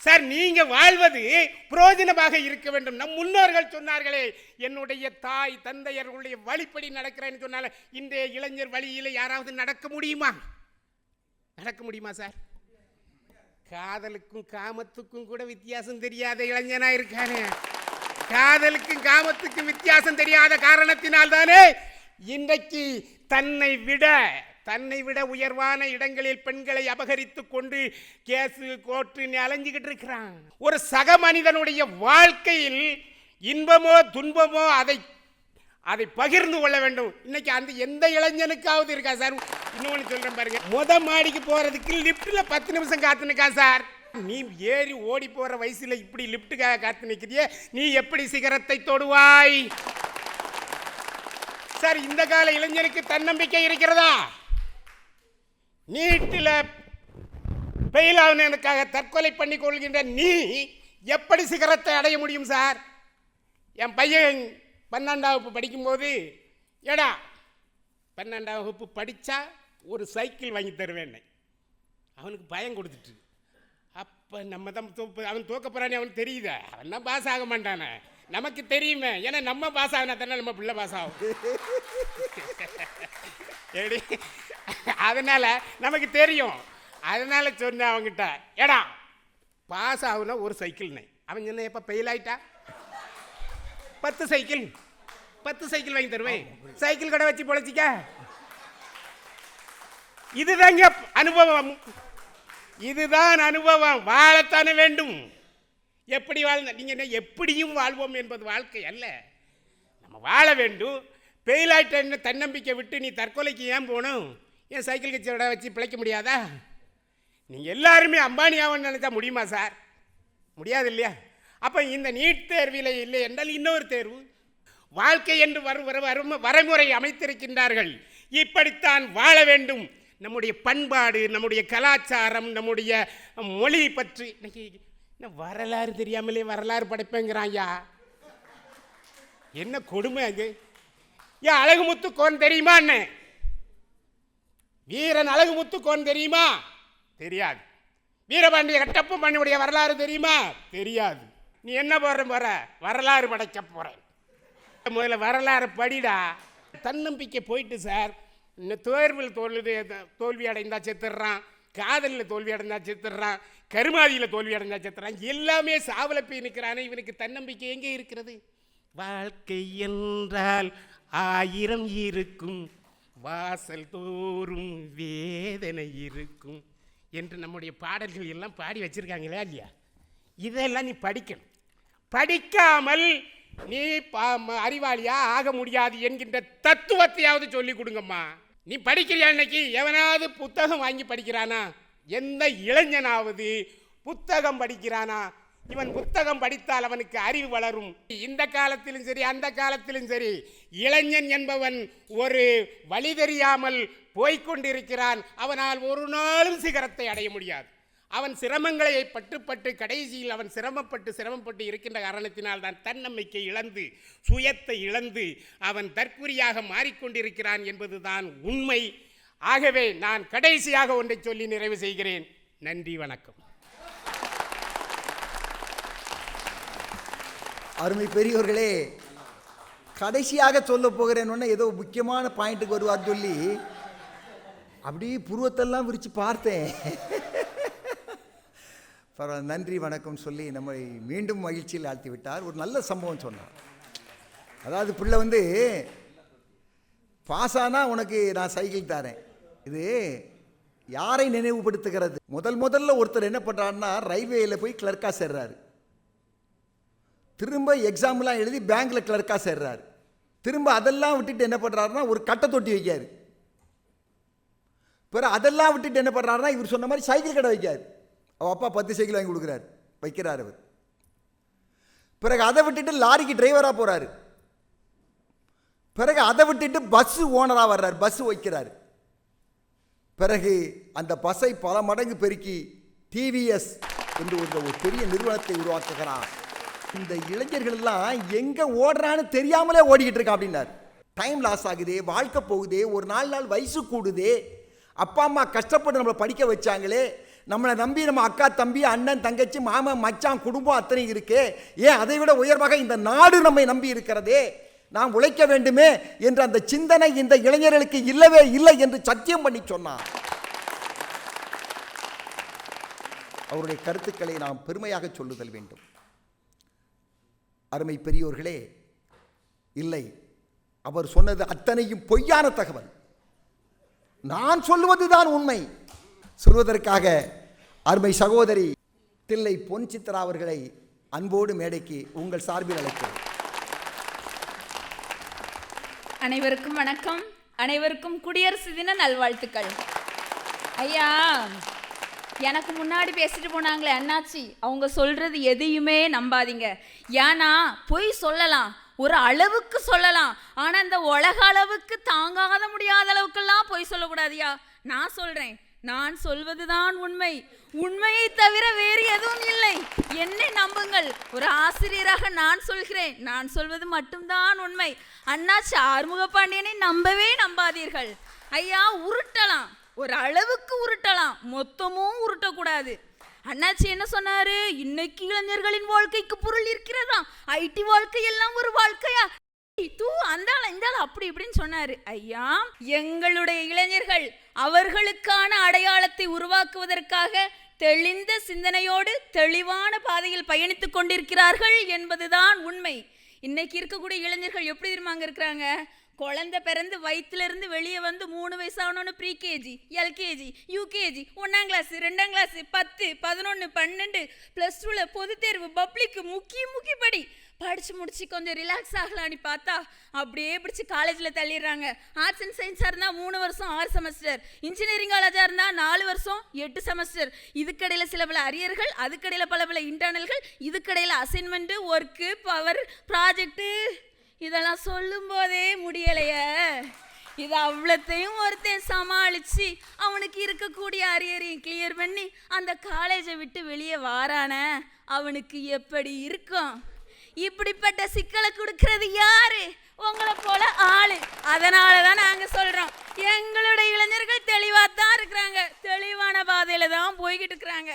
சார்? நீங்க வாழ்வது பிரயோஜனமாக இருக்க வேண்டும். நம் முன்னோர்கள் சொன்னார்களே, என்னுடைய தாய் தந்தையர்களுடைய வழிப்படி நடக்கிறேன்னு சொன்னால இன்றைய இளைஞர் வழியில் யாராவது நடக்க முடியுமா? நடக்க முடியுமா சார்? காதலுக்கும் காமத்துக்கும் கூட வித்தியாசம் தெரியாத இளைஞனா இருக்கானே. காதலுக்கும் காமத்துக்கும் வித்தியாசம் தெரியாத காரணத்தினால் தானே இன்றைக்கு தன்னை விட உயர்வான இடங்களில் பெண்களை அபகரித்து கொண்டு கேசு கோர்ட்டு அலைஞ்சிக்கிட்டு இருக்கிறான். ஒரு சக மனிதனுடைய வாழ்க்கையில் இன்பமோ துன்பமோ அதை பகிர்ந்து கொள்ள வேண்டும். இன்னைக்கு அந்த எந்த இளைஞனுக்காவது இருக்கா சார்? இன்னொன்று சொல்றேன் பாருங்க, மாடிக்கு போறதுக்கு லிப்ட்ல 10 நிமிஷம் காத்து நிற்கா சார். நீ ஏறி ஓடி போற வயசுல இப்படி லிப்டுக்காக காத்து நிற்கிறியே, நீ எப்படி சிகரத்தை தொடுவாய் சார்? இந்த கால இளைஞனுக்கு தன்னம்பிக்கை இருக்கிறதா? நீட்டில் ஃபெயில் ஆனதுக்காக தற்கொலை பண்ணி கொள்கின்ற நீ எப்படி சிகரத்தை அடைய முடியும் சார்? என் பையன் 12ஆம் வகுப்பு படிக்கும்போது, ஏடா 12ஆம் வகுப்பு படித்தா ஒரு சைக்கிள் வாங்கி தருவேன். அவனுக்கு பயம் கொடுத்துட்டு, அப்போ நம்ம தான் அவன் தோக்க போகிறானே அவனுக்கு தெரியுதா? அவன் தான் பாஸ் ஆக மாட்டானே, நமக்கு தெரியுமே. ஏன்னா நம்ம பாஸ் ஆகினா தானே நம்ம பிள்ளை பாஸ் ஆகும். எப்படி? அதனால் நமக்கு தெரியும். அதனால் சொன்னேன் அவங்ககிட்ட, ஏடா பாஸ் ஆகுனா ஒரு சைக்கிள்னே. அவன் சொன்ன, எப்போ ஃபெயில் ஆகிட்டா 10 சைக்கிள் வாங்கி தருவேன், சைக்கிள் கடை வச்சு பொழைச்சிக்க. இதுதாங்க அனுபவம். இதுதான் அனுபவம். வாழத்தானே வேண்டும். எப்படி வாழ்ந்த நீங்கள் எப்படியும் வாழ்வோம் என்பது வாழ்க்கை அல்ல. நம்ம வாழ வேண்டும். ஃபெயில் ஆகிட்ட தன்னம்பிக்கை விட்டு நீ தற்கொலைக்கு ஏன் போகணும்? ஏன் சைக்கிள் கட்சியோட வச்சு பிழைக்க முடியாதா? நீங்கள் எல்லாருமே அம்பானி ஆகணும்னு நினைச்சா முடியுமா சார்? முடியாது இல்லையா? அப்போ இந்த நீட் தேர்வில் இல்லை என்றால் இன்னொரு தேர்வு. வாழ்க்கை என்று வரைமுறை அமைத்திருக்கின்றார்கள். இப்படித்தான் வாழ வேண்டும். நம்முடைய பண்பாடு, நம்முடைய கலாச்சாரம், நம்முடைய மொழி பற்றி இன்னைக்கு வரலாறு தெரியாமலே வரலாறு படைப்பேங்கிறான். ஐயா என்ன கொடுமை அது! ஏன் அழகுமுத்து கோன் தெரியுமா? என்ன வீரன் அழகுமுத்து கோன் தெரியுமா? தெரியாது. வீரபாண்டிய கட்டப்பொம்மனுடைய வரலாறு தெரியுமா? தெரியாது. நீ என்ன போற வரலாறு படைக்க போறேன். முதல்ல வரலாறு படிடா. தன்னம்பிக்கை போயிட்டு சார். இந்த தேர்வில் தோல்வி அடைந்தா செத்துடுறான், காதலில் தோல்வி அடைந்தா செத்துடுறான், கருமாதியில் தோல்வி அடைந்தா செத்துறான், எல்லாமே சாவல போய் நிற்கிறானே. இவனுக்கு தன்னம்பிக்கை எங்கே இருக்கிறது? வாழ்க்கை என்றால் 1000 இருக்கும், வாசல் தோறும் வேதனை இருக்கும் என்று நம்முடைய பாடல்கள் எல்லாம் பாடி வச்சிருக்காங்களா இல்லையா? இதெல்லாம் நீ படிக்கணும். படிக்காமல் நீ அறிவாளியா ஆக முடியாது என்கின்ற தத்துவத்தையாவது சொல்லி கொடுங்கம்மா. நீ படிக்கிறியா? இன்னைக்கு எவனாவது புத்தகம் வாங்கி படிக்கிறானா? எந்த இளைஞனாவது புத்தகம் படிக்கிறானா? இவன் புத்தகம் படித்தால் அவனுக்கு அறிவு வளரும். இந்த காலத்திலும் சரி, அந்த காலத்திலும் சரி, இளைஞன் என்பவன் ஒரு வழி தெரியாமல் போய்கொண்டிருக்கிறான். அவனால் ஒரு நாளும் சிகரத்தை அடைய முடியாது. அவன் சிரமங்களை பட்டு கடைசியில் அவன் சிரமப்பட்டு இருக்கின்ற காரணத்தினால் தான் தன்னம்பிக்கை இழந்து, சுயத்தை இழந்து அவன் தற்குறியாக மாறிக்கொண்டிருக்கிறான் என்பதுதான் உண்மை. ஆகவே நான் கடைசியாக ஒன்றை சொல்லி நிறைவு செய்கிறேன். நன்றி, வணக்கம். அருமை பெரியோர்களே, கடைசியாக சொல்ல போகிறேன்னு ஏதோ முக்கியமான பாயிண்ட்டுக்கு வருவார் சொல்லி அப்படியே புருவத்தெல்லாம் விரித்து பார்த்தேன். பரவாயில்ல, நன்றி வணக்கம் சொல்லி நம்மை மீண்டும் மகிழ்ச்சியில் ஆழ்த்தி விட்டார். ஒரு நல்ல சம்பவம் சொன்னார். அதாவது பிள்ளை பாஸ் ஆனால் உனக்கு நான் சைக்கிள் தரேன். இது யாரை நினைவுபடுத்துகிறது? முதல்ல ஒருத்தர் என்ன பண்ணுறாருன்னா, ரயில்வேயில் போய் கிளர்க்காக சேர்றாரு. திரும்ப எக்ஸாம்லாம் எழுதி பேங்க்கில் கிளர்க்காக சேர்றாரு. திரும்ப அதெல்லாம் விட்டுட்டு என்ன பண்ணுறாருன்னா, ஒரு கட்டை தொட்டி வைக்காரு. பிறகு அதெல்லாம் விட்டுட்டு என்ன பண்ணுறாருன்னா, இவர் சொன்ன மாதிரி சைக்கிள் கடை வைக்காரு. அவள் அப்பா 10 சைக்கிள் வாங்கி கொடுக்குறாரு, வைக்கிறார் அவர். பிறகு அதை விட்டுட்டு லாரிக்கு டிரைவராக போகிறாரு. பிறகு அதை விட்டுட்டு பஸ்ஸு ஓனராக வர்றார், பஸ்ஸு வைக்கிறார். பிறகு அந்த பஸ்ஸை பல மடங்கு பெருக்கி டிவிஎஸ் என்று ஒரு பெரிய நிறுவனத்தை உருவாக்குகிறார். இந்த இளைஞர்கள் எல்லாம் எங்கே ஓடுறான்னு தெரியாமலே ஓடிக்கிட்டு இருக்கான் அப்படின்னார். டைம் லாஸ் ஆகுதே, வாழ்க்கை போகுதே, ஒரு நாள் வயசு கூடுதே, அப்பா அம்மா கஷ்டப்பட்டு நம்மளை படிக்க வச்சாங்களே, நம்மளை நம்பி நம்ம அக்கா தம்பி அண்ணன் தங்கச்சி மாமன் மச்சான் குடும்பம் அத்தனை இருக்கே, ஏன் அதை விட உயர்வாக இந்த நாடு நம்மை நம்பி இருக்கிறதே, நாம் உழைக்க வேண்டுமே என்ற அந்த சிந்தனை இந்த இளைஞர்களுக்கு இல்லவே இல்லை என்று சத்தியம் பண்ணி சொன்னார். அவருடைய கருத்துக்களை நாம் பெருமையாக சொல்லுதல் வேண்டும். அருமை பெரியோர்களே, இல்லை, அவர் சொன்னது அத்தனையும் பொய்யான தகவல். நான் சொல்லுவதுதான் உண்மை. சொல்வதற்காக அருமை சகோதரி தில்லை பொன் சித்ரா அவர்களை அன்போடு மேடைக்கு உங்கள் சார்பில் அழைக்கிறேன். அனைவருக்கும் வணக்கம். அனைவருக்கும் குடியரசு தின நல்வாழ்த்துக்கள். ஐயா, எனக்கு முன்னாடி பேசிட்டு போனாங்களே அண்ணாச்சி, அவங்க சொல்றது எதையுமே நம்பாதீங்க. ஏன்னா பொய் சொல்லலாம், ஒரு அளவுக்கு சொல்லலாம், ஆனால் இந்த உலக அளவுக்கு தாங்காத முடியாத அளவுக்கெல்லாம் பொய் சொல்லக்கூடாதியா. நான் சொல்கிறேன், நான் சொல்வதுதான் உண்மை. உண்மையை தவிர வேறு எதுவும் இல்லை. என்னை நம்புங்கள். ஒரு ஆசிரியராக நான் சொல்கிறேன். நான் சொல்வது மட்டும்தான் உண்மை. அண்ணாச்சி ஆறுமுகபாண்டியனை நம்பவே நம்பாதீர்கள். ஐயா, உருட்டலாம், ஒரு அளவுக்கு உருட்டலாம், மொத்தமும் உருட்டக்கூடாது. அண்ணாச்சி என்ன சொன்னாரு? இன்னைக்கு இளைஞர்களின் வாழ்க்கைக்கு பொருள் இருக்கிறதா? ஐடி வாழ்க்கை எல்லாம் ஒரு வாழ்க்கையா? தூ அந்தால இந்தால அப்படி இப்படின்னு சொன்னாரு. ஐயா, எங்களுடைய இளைஞர்கள் அவர்களுக்கான அடையாளத்தை உருவாக்குவதற்காக தெளிந்த சிந்தனையோடு தெளிவான பாதையில் பயணித்துக் கொண்டிருக்கிறார்கள் என்பதுதான் உண்மை. இன்னைக்கு இருக்கக்கூடிய இளைஞர்கள் எப்படி தெரியுமாங்க இருக்கிறாங்க? குழந்தை பிறந்து வயிற்றுலேருந்து வெளியே வந்து 3 வயசானோன்னு ப்ரீகேஜி, எல்கேஜி, யூகேஜி, 1ஆம் கிளாஸ், 2ஆம் கிளாஸ், 10, 11, 12, +2 பொதுத் தேர்வு, பப்ளிக்கு முக்கிய படி படித்து முடிச்சு கொஞ்சம் ரிலாக்ஸ் ஆகலான்னு பார்த்தா அப்படியே பிடிச்சி காலேஜில் தள்ளிடுறாங்க. ஆர்ட்ஸ் அண்ட் சயின்ஸாக இருந்தால் 3 வருஷம் 6 செமஸ்டர், இன்ஜினியரிங் காலேஜாக இருந்தால் 4 வருஷம் 8 செமஸ்டர். இதுக்கடையில் சில பல அரியர்கள், அதுக்கடையில் பல இன்டர்னல்கள், இதுக்கடையில் அசைன்மெண்ட்டு, ஒர்க்கு, பவர் ப்ராஜெக்ட்டு, இதெல்லாம் சொல்லும் போதே முடியலையே. இது அவ்வளோத்தையும் ஒருத்தன் சமாளித்து அவனுக்கு இருக்கக்கூடிய அரியரையும் கிளியர் பண்ணி அந்த காலேஜை விட்டு வெளியே வாரான அவனுக்கு எப்படி இருக்கும்? இப்படிப்பட்ட சிக்கலை கொடுக்கறது யாரு? உங்களை போல ஆளு. அதனால தான் நாங்கள் சொல்கிறோம், எங்களுடைய இளைஞர்கள் தெளிவாக தான் இருக்கிறாங்க, தெளிவான பாதையில் தான் போய்கிட்டு இருக்கிறாங்க.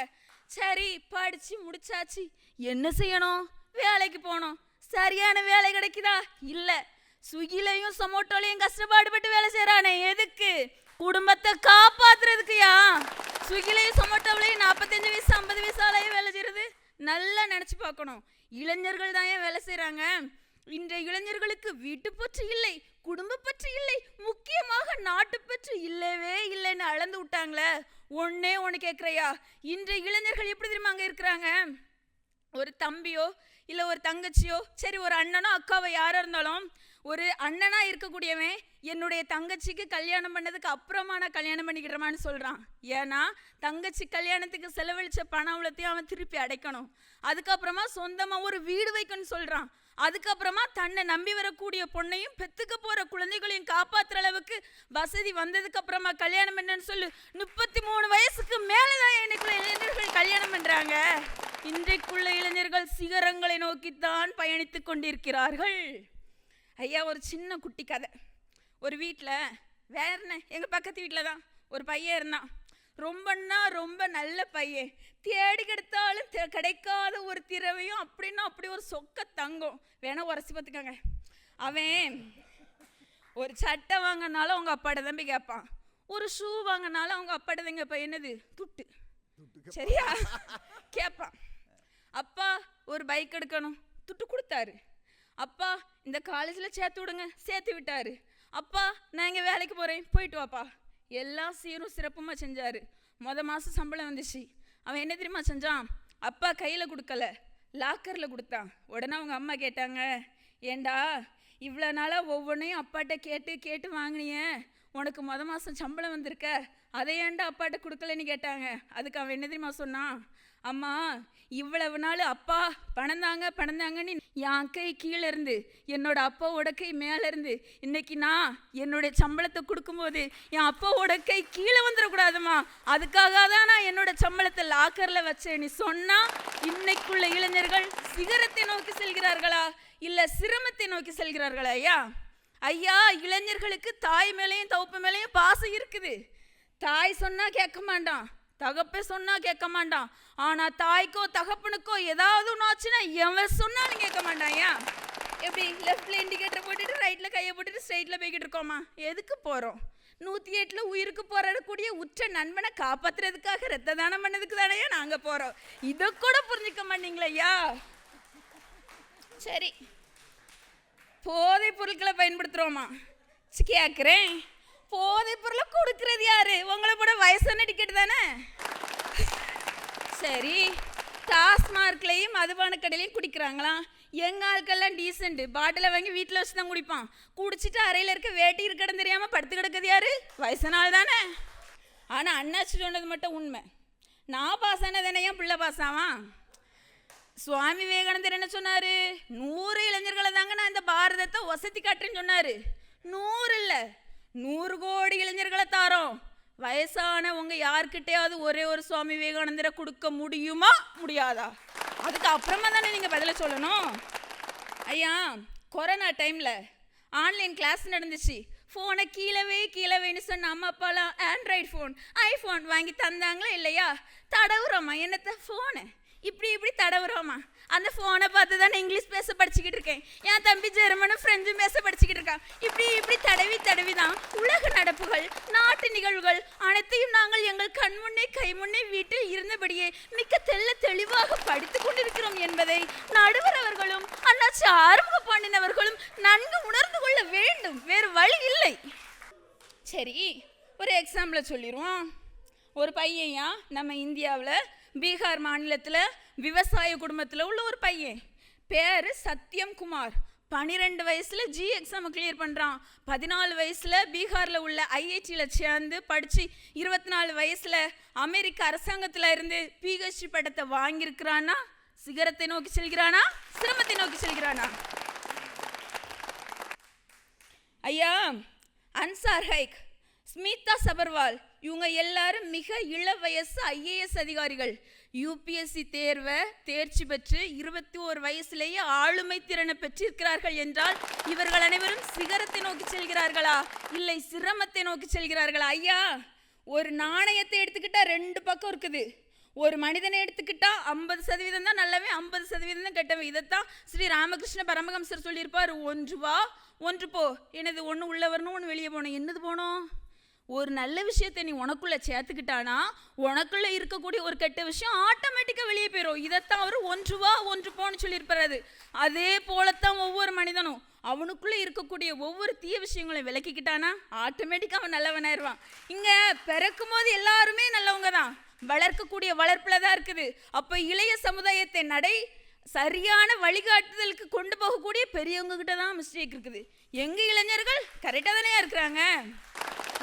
சரி, படித்து முடிச்சாச்சு, என்ன செய்யணும்? வேலைக்கு போகணும். சரியான வேலை கிடைக்குதா? இல்லை. ஸ்விக்கிலையும் சொமோட்டோலையும் கஷ்டப்பாடுபட்டு வேலை செய்கிறானே, எதுக்கு? குடும்பத்தை காப்பாற்றுறதுக்குயா. ஸ்விக்கிலையும் சொமோட்டோவிலையும் 45 வயசு 50 வயசாலையும் வேலை செய்கிறது நல்லா நினச்சி பார்க்கணும். இளைஞர்கள் தான் ஏன் வேலை செய்கிறாங்க? இன்றைய இளைஞர்களுக்கு வீட்டு பற்று இல்லை, குடும்ப பற்று இல்லை, முக்கியமாக நாட்டு பற்று இல்லவே இல்லைன்னு அளந்து விட்டாங்களே. ஒன்று கேட்குறையா, இன்றைய இளைஞர்கள் எப்படி தெரியுமா அங்கே இருக்கிறாங்க? ஒரு தம்பியோ இல்லை ஒரு தங்கச்சியோ, சரி ஒரு அண்ணனோ அக்காவோ யாராக இருந்தாலும், ஒரு அண்ணனாக இருக்கக்கூடியவன் என்னுடைய தங்கச்சிக்கு கல்யாணம் பண்ணதுக்கு அப்புறமா நான் கல்யாணம் பண்ணிக்கிறமான்னு சொல்கிறான். ஏன்னா தங்கச்சி கல்யாணத்துக்கு செலவழித்த பணம் அவ்வளோத்தையும் அவன் திருப்பி அடைக்கணும். அதுக்கப்புறமா சொந்தமாக ஒரு வீடு வைக்கணும்னு சொல்கிறான். அதுக்கப்புறமா தன்னை நம்பி வரக்கூடிய பொண்ணையும் பெற்றுக்க போகிற குழந்தைகளையும் காப்பாற்றுற அளவுக்கு வசதி வந்ததுக்கு அப்புறமா கல்யாணம் பண்ணன்னு சொல்லு. 33 வயசுக்கு மேலே தான் இன்னைக்குள்ள இளைஞர்கள் கல்யாணம் பண்ணுறாங்க. இன்றைக்குள்ள இளைஞர்கள் சிகரங்களை நோக்கித்தான் பயணித்து கொண்டிருக்கிறார்கள். ஐயா, ஒரு சின்ன குட்டி கதை. ஒரு வீட்டில் வேற என்ன, எங்கள் பக்கத்து வீட்டில் தான் ஒரு பையன் இருந்தான். ரொம்ப நல்ல பையன். தேடி கெடுத்தாலும் கிடைக்காத ஒரு திறவையும் அப்படின்னா அப்படி ஒரு சொக்க தங்கம். வேணா உரசி பார்த்துக்கோங்க. அவன் ஒரு சட்டை வாங்கினாலும் அவங்க அப்பாட்ட தான் போய் கேட்பான். ஒரு ஷூ வாங்கினாலும் அவங்க அப்பாட்ட தாங்க இப்போ என்னது துட்டு, சரியா கேட்பான். அப்பா ஒரு பைக் எடுக்கணும், துட்டு கொடுத்தாரு. அப்பா இந்த காலேஜில் சேர்த்து விடுங்க, சேர்த்து விட்டாரு. அப்பா நான் இங்கே வேலைக்கு போகிறேன், போயிட்டு வாப்பா. எல்லாம் சீரும் சிறப்புமாக செஞ்சார். மாதம் சம்பளம் வந்துச்சு. அவன் என்ன தெரியுமா செஞ்சான்? அப்பா கையில் கொடுக்கல, லாக்கரில் கொடுத்தான். உடனே அவங்க அம்மா கேட்டாங்க, ஏண்டா இவ்வளோ நாளாக ஒவ்வொன்றையும் அப்பாட்ட கேட்டு வாங்கினிய, உனக்கு மாதம் சம்பளம் வந்திருக்க, அதை ஏன்டா அப்பாட்ட கொடுக்கலன்னு கேட்டாங்க. அதுக்கு அவன் என்ன தெரியுமா சொன்னான்? அம்மா இவ்வளவு நாள் அப்பா பணம் தாங்கன்னு என் கை கீழே இருந்து என்னோட அப்பாவோட கை மேலே இருந்து இன்னைக்கு நான் என்னுடைய சம்பளத்தை கொடுக்கும்போது என் அப்பாவோட கை கீழே வந்துடக்கூடாதுமா, அதுக்காக தான் நான் என்னோட சம்பளத்தை லாக்கரில் வச்சேன். நீ சொன்னால் இன்னைக்குள்ள இளைஞர்கள் சிகரத்தை நோக்கி செல்கிறார்களா இல்லை சிரமத்தை நோக்கி செல்கிறார்களா? ஐயா இளைஞர்களுக்கு தாய் மேலேயும் தகப்பு மேலேயும் பாசம் இருக்குது. தாய் சொன்னால் கேட்க மாட்டான், தகப்பே சொன்னா கேட்க மாட்டான். ஆனா தாய்க்கோ தகப்பனுக்கோ ஏதாவது ஒன்று ஆச்சுன்னா எவன் சொன்னாலும் கேட்க மாட்டான். ஏன் எப்படி லெஃப்ட்ல இண்டிகேட்டர் போட்டுட்டு ரைட்ல கையை போட்டுட்டு ஸ்ட்ரைட்ல போய்கிட்டு இருக்கோமா? எதுக்கு போறோம்? 108 உயிருக்கு போராடக்கூடிய உற்ற நண்பனை காப்பாத்துறதுக்காக ரத்த தானம் பண்ணதுக்கு தானே நாங்க போறோம். இதை கூட புரிஞ்சுக்க மாட்டீங்களா? சரி, போதை பொருட்களை பயன்படுத்துறோமா? கேட்குறேன், போதை பொருளை கொடுக்கறது யாரு? உங்களை போட வயசான டிக்கெட் தானே. சரி, டாஸ்மார்க்லையும் மதுபான கடையிலையும் குடிக்கிறாங்களாம். எங்கள் ஆட்கள்லாம் டீசென்ட்டு பாட்டிலை வாங்கி வீட்டில் வச்சு தான் குடிப்பான். குடிச்சிட்டு அறையில் இருக்க வேட்டி இருக்கடம் தெரியாமல் படுத்து கிடக்குது யாரு? வயசானால் தானே. ஆனால் அண்ணாச்சி சொன்னது மட்டும் உண்மை. நான் பாஸ் ஆனதானே என் பிள்ளை பாஸ் ஆவான்? சுவாமி விவேகானந்தர் என்ன சொன்னார்? 100 இளைஞர்களை தாங்க நான் இந்த பாரதத்தை வசதி காட்டுறேன்னு சொன்னார். 100 இல்லை, 100 கோடி இளைஞர்களை தாரோம். வயசானவங்க யார்கிட்டயாவது ஒரே ஒரு சுவாமி விவேகானந்தரை கொடுக்க முடியுமா முடியாதா? அதுக்கு அப்புறமா தானே நீங்கள் பதில சொல்லணும். ஐயா, கொரோனா டைமில் ஆன்லைன் கிளாஸ் நடந்துச்சு. ஃபோனை கீழவேன்னு சொன்ன அம்மா அப்பாலாம் ஆண்ட்ராய்டு ஃபோன், ஐஃபோன் வாங்கி தந்தாங்களா இல்லையா? தடவுறோமா என்னத்தை ஃபோனை இப்படி தடவுறோமா? அந்த ஃபோனை பார்த்து தான் இங்கிலீஷ் பேச படிச்சுக்கிட்டு இருக்கேன். என் தம்பி ஜெர்மனும் ஃப்ரெஞ்சும் பேச படிச்சுக்கிட்டு இருக்கான். இப்படி தடவி தான் உலக நடப்புகள், நாட்டு நிகழ்வுகள் அனைத்தையும் நாங்கள் எங்கள் கண்முன்னே கைமுன்னே வீட்டில் இருந்தபடியே மிக்க தெளிவாக படித்து கொண்டிருக்கிறோம் என்பதை நடுவர் அவர்களும் அண்ணாச்சி ஆறுமுக பாண்டியன் அவர்களும் நன்கு உணர்ந்து கொள்ள வேண்டும். வேறு வழி இல்லை. சரி, ஒரு எக்ஸாம்பிளை சொல்லிடுவோம். ஒரு பையன்யா நம்ம இந்தியாவில் பீகார் மாநிலத்தில் விவசாய குடும்பத்தில் உள்ள ஒரு பையன். பேர் சத்யம் குமார். 12 வயசில் ஜி எக்ஸாமை கிளியர் பண்ணுறான். 14 வயசில் பீகாரில் உள்ள ஐஐடியில் சேர்ந்து படித்து 24 வயசில் அமெரிக்க அரசாங்கத்தில் இருந்து பிஹெச்டி பட்டத்தை வாங்கியிருக்கிறானா? சிகரத்தை நோக்கி செல்கிறானா? சிரமத்தை நோக்கி செல்கிறானா? ஐயா, அன்சார் ஹைக், ஸ்மிதா சபர்வால் இவங்க எல்லாரும் மிக இள வயசு ஐஏஎஸ் அதிகாரிகள். யூபிஎஸ்சி தேர்வை தேர்ச்சி பெற்று 21 வயசுலேயே ஆளுமை திறனை பெற்றிருக்கிறார்கள் என்றால் இவர்கள் அனைவரும் சிகரத்தை நோக்கி செல்கிறார்களா இல்லை சிரமத்தை நோக்கி செல்கிறார்களா? ஐயா, ஒரு நாணயத்தை எடுத்துக்கிட்டா 2 பக்கம் இருக்குது. ஒரு மனிதனை எடுத்துக்கிட்டா 50% தான் நல்லவன், 50% தான் கெட்டவன். இதைத்தான் ஸ்ரீ ராமகிருஷ்ண பரமஹம்சர் சொல்லியிருப்பார். 1 வா 1 போ. எனது 1 உள்ள வரணும், 1 வெளியே போகணும். என்னது போனோம்? ஒரு நல்ல விஷயத்தை நீ உனக்குள்ளே சேர்த்துக்கிட்டானா உனக்குள்ளே இருக்கக்கூடிய ஒரு கெட்ட விஷயம் ஆட்டோமேட்டிக்காக வெளியே போயிடும். இதைத்தான் அவர் 1 வா 1 போன்னு சொல்லியிருப்பாரு. அதே போலத்தான் ஒவ்வொரு மனிதனும் அவனுக்குள்ளே இருக்கக்கூடிய ஒவ்வொரு தீய விஷயங்களையும் விலக்கிக்கிட்டானா ஆட்டோமேட்டிக்காக அவன் நல்லவனாயிருவான். இங்கே பிறக்கும் போது எல்லாருமே நல்லவங்க தான், வளர்க்கக்கூடிய வளர்ப்பில் தான் இருக்குது. அப்போ இளைய சமுதாயத்தை சரியான வழிகாட்டுதலுக்கு கொண்டு போகக்கூடிய பெரியவங்க கிட்ட தான் மிஸ்டேக் இருக்குது. எங்கள் இளைஞர்கள் கரெக்டாக தானே இருக்கிறாங்க?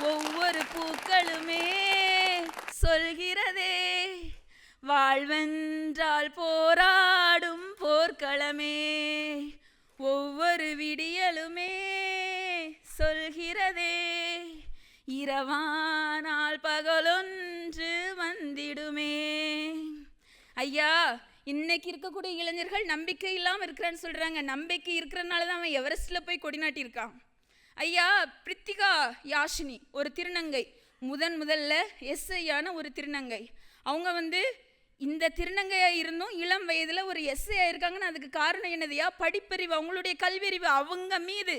ஒவ்வொரு பூக்களுமே சொல்கிறதே வாழ்வென்றால் போராடும் போர்க்களமே, ஒவ்வொரு விடியலுமே சொல்கிறதே இரவானால் பகலொன்று வந்திடுமே. ஐயா, இன்னைக்கு இருக்கக்கூடிய இளைஞர்கள் நம்பிக்கை இல்லாமல் இருக்கிறான்னு சொல்கிறாங்க. நம்பிக்கை இருக்கிறனால தான் அவன் எவரெஸ்டில் போய் கொடி நாட்டியிருக்கான். ஐயா, பிரித்திகா யாஷினி ஒரு திருநங்கை, முதல்ல எஸ்ஐயான ஒரு திருநங்கை. அவங்க இந்த திருநங்கையாக இருந்தும் இளம் வயதில் ஒரு எஸ்ஐ ஆயிருக்காங்கன்னு அதுக்கு காரணம் என்னதையா? படிப்பறிவு, அவங்களுடைய கல்வியறிவு, அவங்க மீது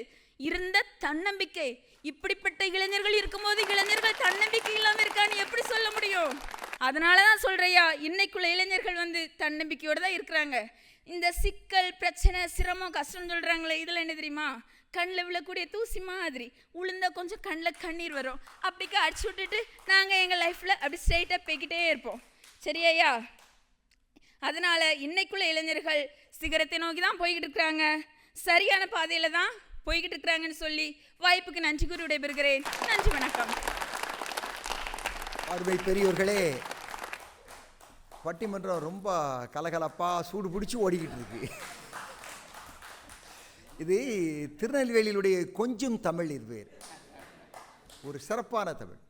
இருந்த தன்னம்பிக்கை. இப்படிப்பட்ட இளைஞர்கள் இருக்கும்போது இளைஞர்கள் தன்னம்பிக்கை இல்லாமல் இருக்கான்னு எப்படி சொல்ல முடியும்? அதனால தான் சொல்கிறையா, இன்னைக்குள்ள இளைஞர்கள் தன்னம்பிக்கையோடு தான் இருக்கிறாங்க. இந்த சிக்கல், பிரச்சனை, சிரமம், கஷ்டம் சொல்கிறாங்களே, இதில் என்ன தெரியுமா? கண்ணில் விழக்கூடிய தூசி மாதிரி உளுந்தா கொஞ்சம் கண்ணில் கண்ணீர் வரும். அப்படிக்கு அடிச்சு விட்டுட்டு நாங்கள் எங்கள் லைஃப்பில் அப்படி ஸ்ட்ரெயிட்டாக போய்கிட்டே இருப்போம். சரியா? அதனால் இன்னைக்குள்ள இளைஞர்கள் சிகரத்தை நோக்கி தான் போய்கிட்டு இருக்கிறாங்க, சரியான பாதையில் தான் போய்கிட்டு இருக்கிறாங்கன்னு சொல்லி வாய்ப்புக்கு நன்றி கூறி விடைபெறுகிறேன். நன்றி, வணக்கம். அருமை பெரியோர்களே, பட்டிமன்றம் ரொம்ப கலகலப்பாக சூடு பிடிச்சி ஓடிக்கிட்டு இருக்கு. இது திருநெல்வேலியிலுடைய கொஞ்சம் தமிழ், இது பேர் ஒரு சிறப்பான தமிழ்.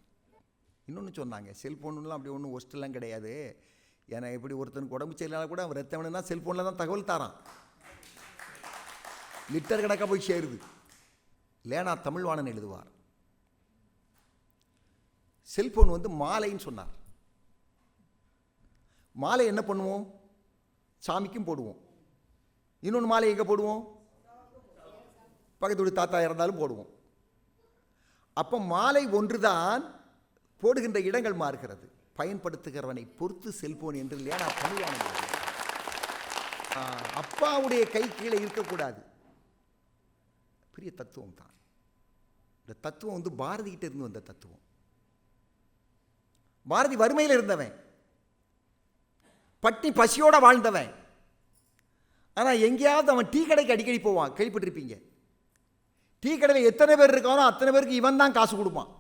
இன்னொன்று சொன்னாங்க, செல்ஃபோன்லாம் அப்படி ஒன்றும் ஒஸ்டெல்லாம் கிடையாது. ஏன்னா இப்படி ஒருத்தனுக்கு உடம்பு சரியில்லைனா கூட அவன் ரத்தவனா செல்ஃபோனில் தான் தகவல் தரான், லிட்டர் கணக்காக போய் சேருது. லேனா தமிழ்வாணன் எழுதுவார், செல்ஃபோன் மாலைன்னு சொன்னார். மாலை என்ன பண்ணுவோம்? சாமிக்கும் போடுவோம். இன்னொன்று மாலை எங்கே போடுவோம்? பக்கத்து வீடு தாத்தா இறந்தாலும் போடுவோம். அப்போ மாலை ஒன்றுதான், போடுகின்ற இடங்கள் மாறுகிறது. பயன்படுத்துகிறவனை பொறுத்து செல்போன் என்று இல்லையா நான் தமிழ்வான. அப்பாவுடைய கை கீழே இருக்கக்கூடாது. பெரிய தத்துவம் தான் இந்த தத்துவம். பாரதிகிட்ட இருந்து வந்த தத்துவம். பாரதி வறுமையில் இருந்தவன், பட்டி பசியோட வாழ்ந்தவன். ஆனால் எங்கேயாவது அவன் டீ கடைக்கு அடிக்கடி போவான், கேள்விப்பட்டிருப்பீங்க. டீ கடையில் எத்தனை பேர் இருக்கானோ அத்தனை பேருக்கு இவன் தான் காசு கொடுப்பான்.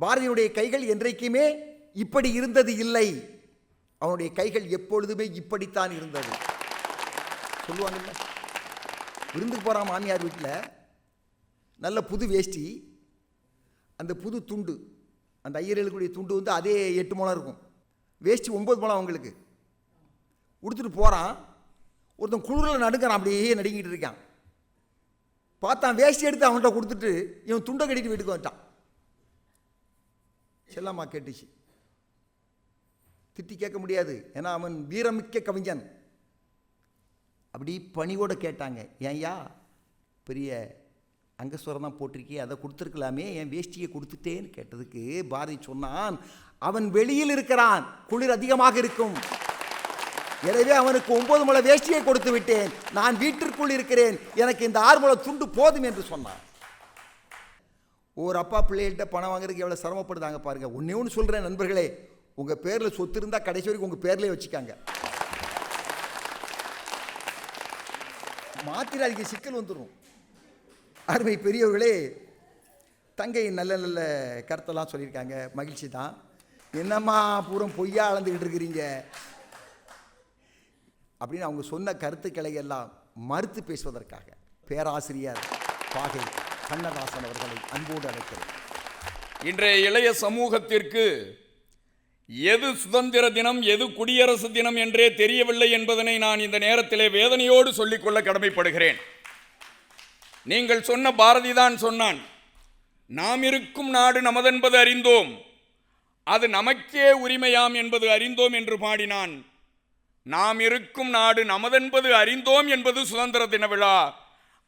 பாரதியுடைய கைகள் என்றைக்குமே இப்படி இருந்தது இல்லை. அவனுடைய கைகள் எப்பொழுதுமே இப்படித்தான் இருந்தது. சொல்லுவாங்கல்ல, விருந்துக்கு போகிறான் மாமியார் வீட்டில், நல்ல புது வேஷ்டி, அந்த புது துண்டு, அந்த ஐயர்களுக்குடைய துண்டு வந்து அதே 8 முழம் இருக்கும். வேஷ்டி 9 முழம் அவங்களுக்கு. உடுத்துட்டு போகிறான். ஒருத்தன் குளிரில் நடுக்கிறான், அப்படியே நடுங்கிட்டு இருக்கான். பார்த்தான், வேஷ்டி எடுத்து அவன்கிட்ட கொடுத்துட்டு இவன் துண்டை கட்டிட்டு வீட்டுக்கு வந்துட்டான். செல்லம்மா கேட்டுச்சு. திட்டி கேட்க முடியாது, ஏன்னா அவன் வீரமிக்க கவிஞன். அப்படி பணியோடு கேட்டாங்க, ஏன்யா பெரிய அங்கஸ்வரம் தான் போட்டிருக்கே, அதை கொடுத்துருக்கலாமே, என் வேஷ்டியை கொடுத்துட்டேன்னு கேட்டதுக்கு பாரதி சொன்னான், அவன் வெளியில் இருக்கிறான், குளிர் அதிகமாக இருக்கும், எனவே அவனுக்கு 9 முழ வேஷ்டியை கொடுத்து விட்டேன், நான் வீட்டிற்குள் இருக்கிறேன், எனக்கு இந்த 6 முழ துண்டு போதும் என்று சொன்னான். ஒரு அப்பா பிள்ளைகள்கிட்ட பணம் வாங்குறதுக்கு எவ்வளோ சிரமப்படுதாங்க பாருங்க. ஒன்றே ஒன்று சொல்கிறேன் நண்பர்களே, உங்கள் பேரில் சொத்து இருந்தால் கடைசி வரைக்கும் உங்கள் பேர்லேயே வச்சுக்காங்க. மாத்திராதிக்கு சிக்கல் வந்துடும். அருமை பெரியவர்களே, தங்கை நல்ல நல்ல கருத்தெல்லாம் சொல்லியிருக்காங்க, மகிழ்ச்சி தான். என்னம்மா பூரம் பொய்யா அளந்துக்கிட்டு இருக்கிறீங்க அப்படின்னு அவங்க சொன்ன கருத்துக்களை எல்லாம் மறுத்து பேசுவதற்காக பேராசிரியர் பாகை கண்ணதாசன் அவர்களை அன்போடு அழைக்கிறேன். இன்றைய இளைய சமூகத்திற்கு எது சுதந்திர தினம், எது குடியரசு தினம் என்றே தெரியவில்லை என்பதனை நான் இந்த நேரத்திலே வேதனையோடு சொல்லிக்கொள்ள கடமைப்படுகிறேன். நீங்கள் சொன்ன பாரதிதான் சொன்னான், நாம் இருக்கும் நாடு நமதென்பது அறிந்தோம், அது நமக்கே உரிமையாம் என்பது அறிந்தோம் என்று பாடினான். நாம் இருக்கும் நாடு நமதென்பது அறிந்தோம் என்பது சுதந்திர தின விழா,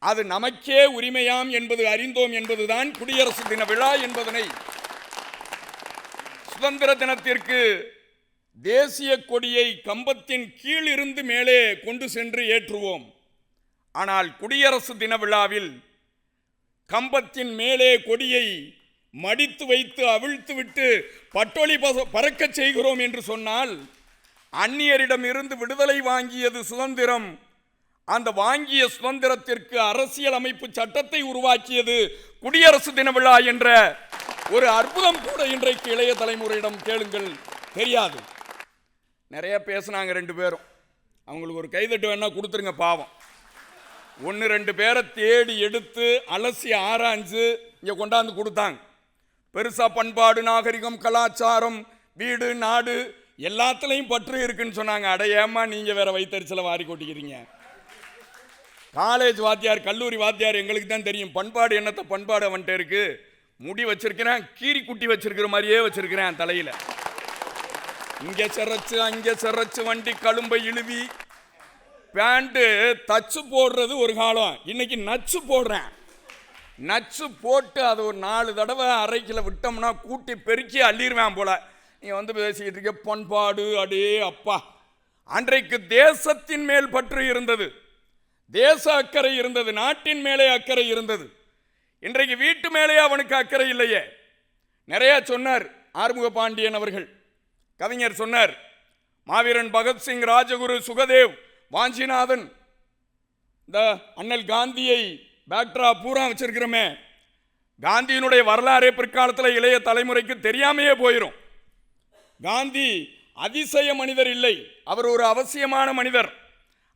அது நமக்கே உரிமையாம் என்பது அறிந்தோம் என்பதுதான் குடியரசு தின விழா என்பதனை சுதந்திர தினத்திற்கு தேசிய கொடியை கம்பத்தின் கீழ் இருந்து மேலே கொண்டு சென்று ஏற்றுவோம். ஆனால் குடியரசு தின விழாவில் கம்பத்தின் மேலே கொடியை மடித்து வைத்து அவிழ்த்து விட்டு பட்டொலி பறக்கச் செய்கிறோம் என்று சொன்னால், அந்நியரிடம் இருந்து விடுதலை வாங்கியது சுதந்திரம், அந்த வாங்கிய சுதந்திரத்திற்கு அரசியல் அமைப்பு சட்டத்தை உருவாக்கியது குடியரசு தின விழா என்ற ஒரு அற்புதம் கூட இன்றைக்கு இளைய தலைமுறையிடம் கேளுங்கள், தெரியாது. நிறைய பேசுனாங்க 2 பேரும், அவங்களுக்கு ஒரு கைதட்டு வேணா கொடுத்துருங்க பாவம். 1-2 பேரை தேடி எடுத்து அலசி ஆராய்ஞ்சு இங்கே கொண்டாந்து கொடுத்தாங்க. பெருசா பண்பாடு, நாகரிகம், கலாச்சாரம், வீடு, நாடு எல்லாத்துலேயும் பற்று இருக்குன்னு சொன்னாங்க. அடையாமா நீங்கள் வேற வைத்தறிச்சலை வாரி கொட்டிக்கிறீங்க. காலேஜ் வாத்தியார், கல்லூரி வாத்தியார் எங்களுக்கு தான் தெரியும் பண்பாடு என்னத்த பண்பாடு அவன்கிட்ட இருக்கு. முடி வச்சிருக்கிறேன், கீரி குட்டி வச்சிருக்கிற மாதிரியே வச்சிருக்கிறேன் தலையில. இங்கே சிறச்சு அங்கே சிறச்சு, வண்டி கழும்பை இழுவி, பேண்ட்டு தச்சு போடுறது ஒரு காலம், இன்னைக்கு நச்சு போடுறேன். நச்சு போட்டு அது ஒரு 4 தடவை அரைக்கில் விட்டோம்னா கூட்டி பெருக்கி அள்ளிடுவேன் போல. நீ வந்து பேசிக்கிட்டு இருக்க பண்பாடு, அடே அப்பா. அன்றைக்கு தேசத்தின் மேல் பற்று இருந்தது, தேச அக்கறை இருந்தது, நாட்டின் மேலே அக்கறை இருந்தது. இன்றைக்கு வீட்டு மேலே அவனுக்கு அக்கறை இல்லையே. நிறைய சொன்னார் ஆறுமுக பாண்டியன் அவர்கள், கவிஞர் சொன்னார், மாவீரன் பகத்சிங், ராஜகுரு, சுகதேவ், வாஞ்சிநாதன், இந்த அண்ணல் காந்தியை பேக்ட்ரா பூரா வச்சிருக்கிறோமே, காந்தியினுடைய வரலாறே பிற்காலத்தில் இளைய தலைமுறைக்கு தெரியாமையே போயிடும். காந்தி அதிசய மனிதர் இல்லை, அவர் ஒரு அவசியமான மனிதர்.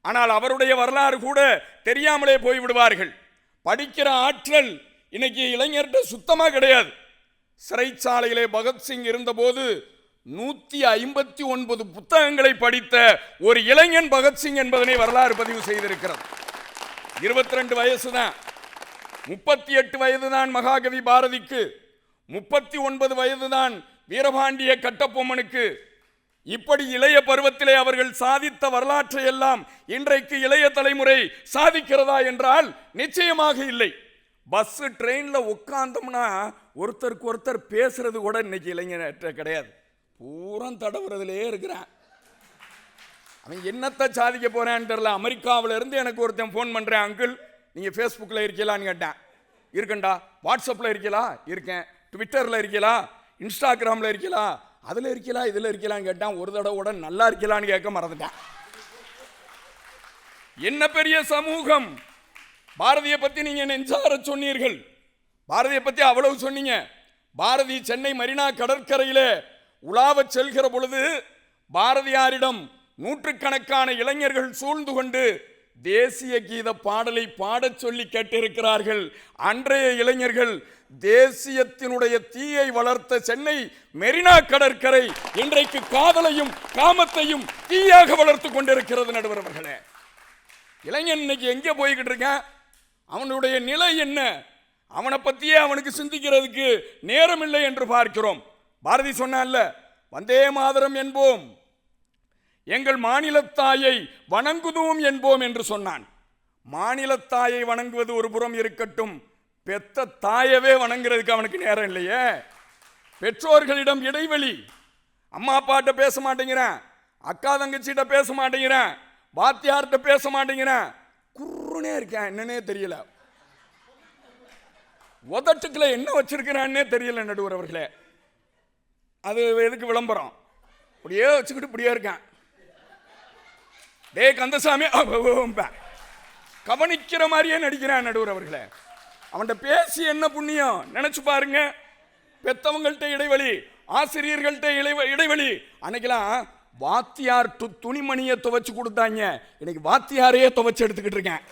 ஆனால் அவருடைய வரலாறு கூட தெரியாமலே போய்விடுவார்கள். படிக்கிற ஆற்றல் இன்னைக்கு இளைஞர்கிட்ட சுத்தமாக கிடையாது. சிறைச்சாலையிலே பகத்சிங் இருந்தபோது 159 புத்தகங்களை படித்த ஒரு இளைஞன் பகத்சிங் என்பதனை வரலாறு பதிவு செய்திருக்கிறது. 22 வயசு தான், 38 வயது தான் மகாகவி பாரதிக்கு, 39 வயது தான் வீரபாண்டிய கட்டபொம்மனுக்கு. இப்படி இளைய பருவத்திலே அவர்கள் சாதித்த வரலாற்றை எல்லாம் இன்றைக்கு இளைய தலைமுறை சாதிக்கிறதா என்றால் நிச்சயமாக இல்லை. பஸ் ட்ரெயின்ல உட்கார்ந்தோம்னா ஒருத்தருக்கு ஒருத்தர் பேசுறது கூட இன்னைக்கு இளைஞர்கிட்ட கிடையாது, பூரம் தடவுறதுலே இருக்கிறான். அவன் என்னத்தை சாதிக்க போறான்னு தெரியல. அமெரிக்காவில இருந்து எனக்கு ஒருத்தன் ஃபோன் பண்றேன், அங்கிள் நீங்க ஃபேஸ்புக்கில் இருக்கலான்னு கேட்டேன். இருக்கண்டா. வாட்ஸ்அப்பில் இருக்கலா? இருக்கேன். ட்விட்டரில் இருக்கலா? இன்ஸ்டாகிராமில் இருக்கலா? அதில் இருக்கலாம், இதில் இருக்கலான்னு கேட்டான். ஒரு தடவை கூட நல்லா இருக்கலான்னு கேட்க மறந்துட்டான். என்ன பெரிய சமூகம்! பாரதியை பற்றி நீங்கள் நெஞ்சார சொன்னீர்கள், பாரதியை பற்றி அவ்வளவு சொன்னீங்க. பாரதி சென்னை மெரினா கடற்கரையிலே உலாவச் செல்கிற பொழுது பாரதியாரிடம் நூற்றுக்கணக்கான இளைஞர்கள் சூழ்ந்து கொண்டு தேசிய கீத பாடலை பாடச் சொல்லி கேட்டிருக்கிறார்கள். அன்றைய இளைஞர்கள் தேசியத்தினுடைய தீயை வளர்த்த சென்னை மெரினா கடற்கரை இன்றைக்கு காதலையும் காமத்தையும் தீயாக வளர்த்து கொண்டிருக்கிறது. நடுவர் அவர்களே, இளைஞன் இன்னைக்கு எங்கே போய்கிட்டு இருக்கான்? அவனுடைய நிலை என்ன? அவனை பற்றியே அவனுக்கு சிந்திக்கிறதுக்கு நேரம் இல்லை என்று பார்க்கிறோம். பாரதி சொன்னான்ல, வந்தே மாதரம் என்போம், எங்கள் மாநிலத்தாயை வணங்குதும் என்போம் என்று சொன்னான். மாநிலத்தாயை வணங்குவது ஒரு புறம் இருக்கட்டும், பெத்த தாயவே வணங்குறதுக்கு அவனுக்கு நேரம் இல்லையே. பெற்றோர்களிடம் இடைவெளி, அம்மா அப்பாட்ட பேச மாட்டேங்கிறேன், அக்கா தங்கச்சிட்ட பேச மாட்டேங்கிறேன், வாத்தியார்கிட்ட பேச மாட்டேங்கிறேன், குருனே இருக்கேன், என்னன்னே தெரியல, உதட்டுக்குள்ள என்ன வச்சிருக்கிறான்னே தெரியல. நடுவர் அவர்களே, அது எதுக்கு விளம்பரம்? இப்படியே வச்சுக்கிட்டு இப்படியே இருக்கேன். டே கந்தசாமி கவனிக்கிற மாதிரியே நடிக்கிறான். நடுவர் அவர்களே, அவன்கிட்ட பேசி என்ன புண்ணியம் நினைச்சு பாருங்க. பெத்தவங்கள்ட்ட இடைவெளி, ஆசிரியர்கள்ட்ட இடைவெளி. அன்னைக்கெல்லாம் வாத்தியார் துணிமணியை துவைச்சு கொடுத்தாங்க, இன்னைக்கு வாத்தியாரையே துவைச்சு எடுத்துக்கிட்டு இருக்கேன்.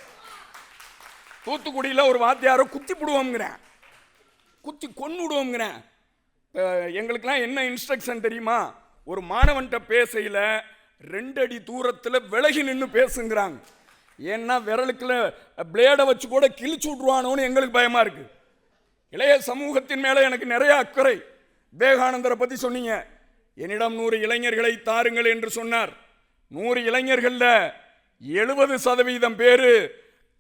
தூத்துக்குடியில் ஒரு வாத்தியாரை குத்தி போடுவோங்கிறேன், குத்தி கொன்னு விடுவோங்கிறேன். எங்களுக்கெல்லாம் என்ன இன்ஸ்ட்ரக்ஷன் தெரியுமா? ஒரு மாணவன்கிட்ட பேசையில் 2 அடி தூரத்தில் விலகி நின்று பேசுங்கிறாங்க. ஏன்னா விரலுக்குள்ள பிளேடை வச்சு கூட கிழிச்சு விட்ருவானோன்னு எங்களுக்கு பயமா இருக்கு. இளைய சமூகத்தின் மேலே எனக்கு நிறைய அக்கறை. விவேகானந்தரை பற்றி சொன்னீங்க, என்னிடம் 100 இளைஞர்களை தாருங்கள் என்று சொன்னார். 100 இளைஞர்களில் 70% பேர்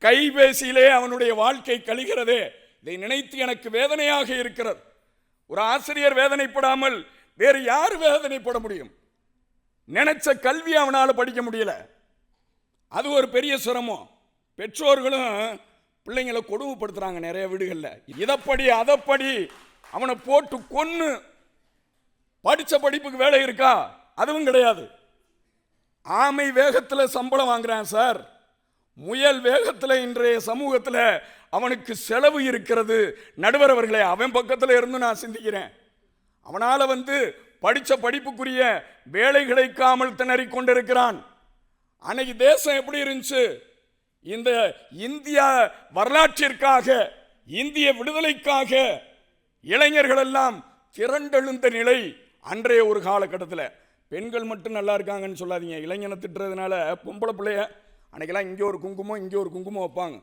கைபேசியிலே அவனுடைய வாழ்க்கை கழிகிறதே. இதை நினைத்து எனக்கு வேதனையாக இருக்கிறது. ஒரு ஆசிரியர் வேதனைப்படாமல் வேறு யார் வேதனைப்பட முடியும்? நினைச்ச கல்வி அவனால் படிக்க முடியல, அது ஒரு பெரிய சிரமம். பெற்றோர்களும் பிள்ளைங்களை கொடுமைப்படுத்துறாங்க நிறைய வீடுகளில். இதப்படி அதப்படி அவனை போட்டு கொன்னு படித்த படிப்புக்கு வேலை இருக்கா? அதுவும் கிடையாது. ஆமை வேகத்தில் சம்பளம் வாங்குறான் சார், முயல் வேகத்தில் இன்றைய சமூகத்தில் அவனுக்கு செலவு இருக்கிறது. நடுவர் அவர்களே, அவன் பக்கத்தில் இருந்து நான் சிந்திக்கிறேன். அவனால் படித்த படிப்புக்குரிய வேலை கிடைக்காமல் திணறிக் கொண்டிருக்கிறான். அன்னைக்கு தேசம் எப்படி இருந்துச்சு? இந்த இந்தியா வரலாற்றிற்காக, இந்திய விடுதலைக்காக இளைஞர்கள் எல்லாம் திரண்டெழுந்த நிலை அன்றைய ஒரு காலகட்டத்தில். பெண்கள் மட்டும் நல்லா இருக்காங்கன்னு சொல்லாதீங்க. இளைஞனை திட்டுறதுனால பொம்பளை பிள்ளைய அன்னைக்கெல்லாம் இங்கே ஒரு குங்குமம் இங்கே ஒரு குங்குமம் வைப்பாங்க.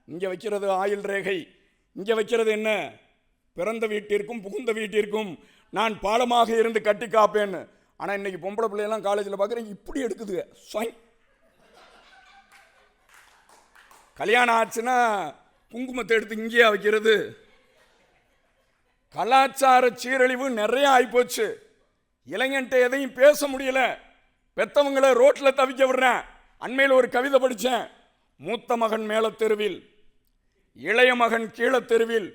இங்கே வைக்கிறது ஆயுள் ரேகை, இங்கே வைக்கிறது என்ன? பிறந்த வீட்டிற்கும் புகுந்த வீட்டிற்கும் நான் பாலமாக இருந்து கட்டி காப்பேன்னு. ஆனால் இன்னைக்கு பொம்பளை பிள்ளையெல்லாம் காலேஜில் பார்க்குறேன், இப்படி எடுக்குதுங்க. கல்யாணம் ஆச்சுன்னா குங்குமத்தை எடுத்து இங்கேயே வைக்கிறது. கலாச்சார சீரழிவு நிறைய ஆகிப்போச்சு. இளைஞன்ட்ட எதையும் பேச முடியல, பெத்தவங்களை ரோட்டில் தவிக்க விடுறேன். அண்மையில் ஒரு கவிதை படித்தேன். மூத்த மகன் மேல தெருவில், இளைய மகன் கீழே தெருவில்,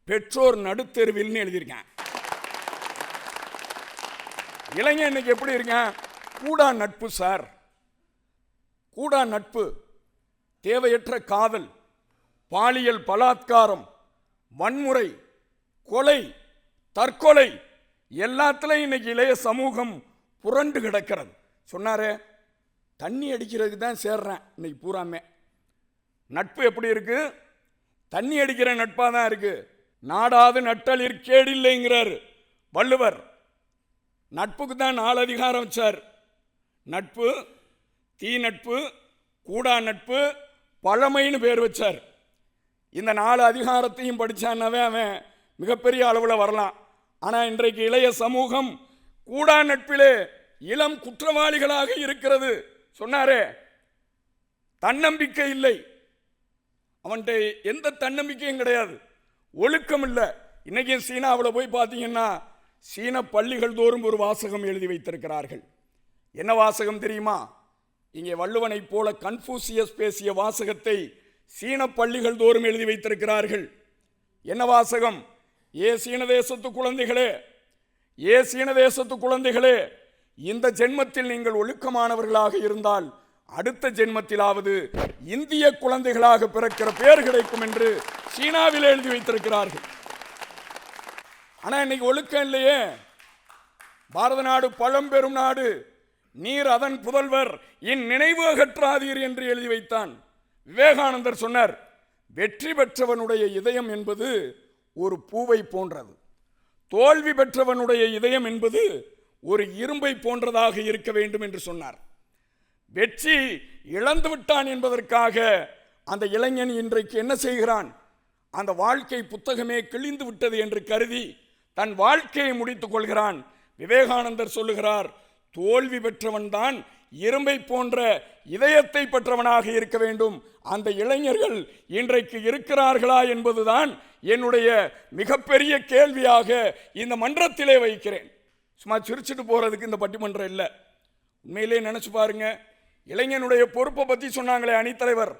பெற்றோர் நடுத்தெருவில் எழுதியிருக்கேன். இளைஞன் இன்னைக்கு எப்படி இருக்கேன்? கூடா நட்பு சார், கூடா நட்பு, தேவையற்ற காதல், பாலியல் பலாத்காரம், வன்முறை, கொலை, தற்கொலை, எல்லாத்துலையும் இன்னைக்கு இளைய சமூகம் புரண்டு கிடக்கிறது. சொன்னாரே, தண்ணி அடிக்கிறதுக்கு தான் சேர்றேன் இன்னைக்கு பூராமே. நட்பு எப்படி இருக்கு? தண்ணி அடிக்கிற நட்பாக தான் இருக்கு. நாடாது நட்டலிற் கேடில்லைங்கிறார் வள்ளுவர். நட்புக்கு தான் 4 அதிகாரம் வச்சார். நட்பு, தீ நட்பு, கூடா நட்பு, பழமைன்னு பேர் வச்சார். இந்த 4 அதிகாரத்தையும் படித்தான்னாவே அவன் மிகப்பெரிய அளவில் வரலாம். ஆனால் இன்றைக்கு இளைய சமூகம் கூடா நட்பிலே இளம் குற்றவாளிகளாக இருக்கிறது. சொன்னாரே, தன்னம்பிக்கை இல்லை, அவன்கிட்ட எந்த தன்னம்பிக்கையும் கிடையாது, ஒழுக்கம் இல்லை. இன்னைக்கு சீனாவில் போய் பார்த்தீங்கன்னா சீன பள்ளிகள் தோறும் ஒரு வாசகம் எழுதி வைத்திருக்கிறார்கள். என்ன வாசகம் தெரியுமா? இங்கே வள்ளுவனை போல கன்ஃபூசியஸ் பேசிய வாசகத்தை சீன பள்ளிகள் தோறும் எழுதி வைத்திருக்கிறார்கள். என்ன வாசகம்? ஏ சீன தேசத்து குழந்தைகளே, ஏ சீன தேசத்து குழந்தைகளே, இந்த ஜென்மத்தில் நீங்கள் ஒழுக்கமானவர்களாக இருந்தால் அடுத்த ஜென்மத்திலாவது இந்திய குழந்தைகளாக பிறக்கிற பேர் கிடைக்கும் என்று சீனாவில் எழுதி வைத்திருக்கிறார்கள். ஆனால் இன்னைக்கு ஒழுக்கம் இல்லையே. பாரத நாடு பழம்பெரும் நாடு, நீர் அதன் புதல்வர் இந்நினைவு அகற்றாதீர் என்று எழுதி வைத்தான். விவேகானந்தர் சொன்னார், வெற்றி பெற்றவனுடைய இதயம் என்பது ஒரு பூவை போன்றது, தோல்வி பெற்றவனுடைய இதயம் என்பது ஒரு இரும்பை போன்றதாக இருக்க வேண்டும் என்று சொன்னார். வெற்றி இழந்து விட்டான் என்பதற்காக அந்த இளைஞன் இன்றைக்கு என்ன செய்கிறான்? அந்த வாழ்க்கை புத்தகமே கிழிந்து விட்டது என்று கருதி தன் வாழ்க்கையை முடித்துக் கொள்கிறான். விவேகானந்தர் சொல்லுகிறார், தோல்வி பெற்றவன் தான் இரும்பை போன்ற இதயத்தை பெற்றவனாக இருக்க வேண்டும். அந்த இளைஞர்கள் இன்றைக்கு இருக்கிறார்களா என்பதுதான் என்னுடைய மிகப்பெரிய கேள்வியாக இந்த மன்றத்திலே வைக்கிறேன். சும்மா சிரிச்சுட்டு போறதுக்கு இந்த பட்டிமன்றம் இல்லை. உண்மையிலே நினைச்சு பாருங்க, இளைஞனுடைய பொறுப்பை பற்றி சொன்னாங்களே அணித்தலைவர்,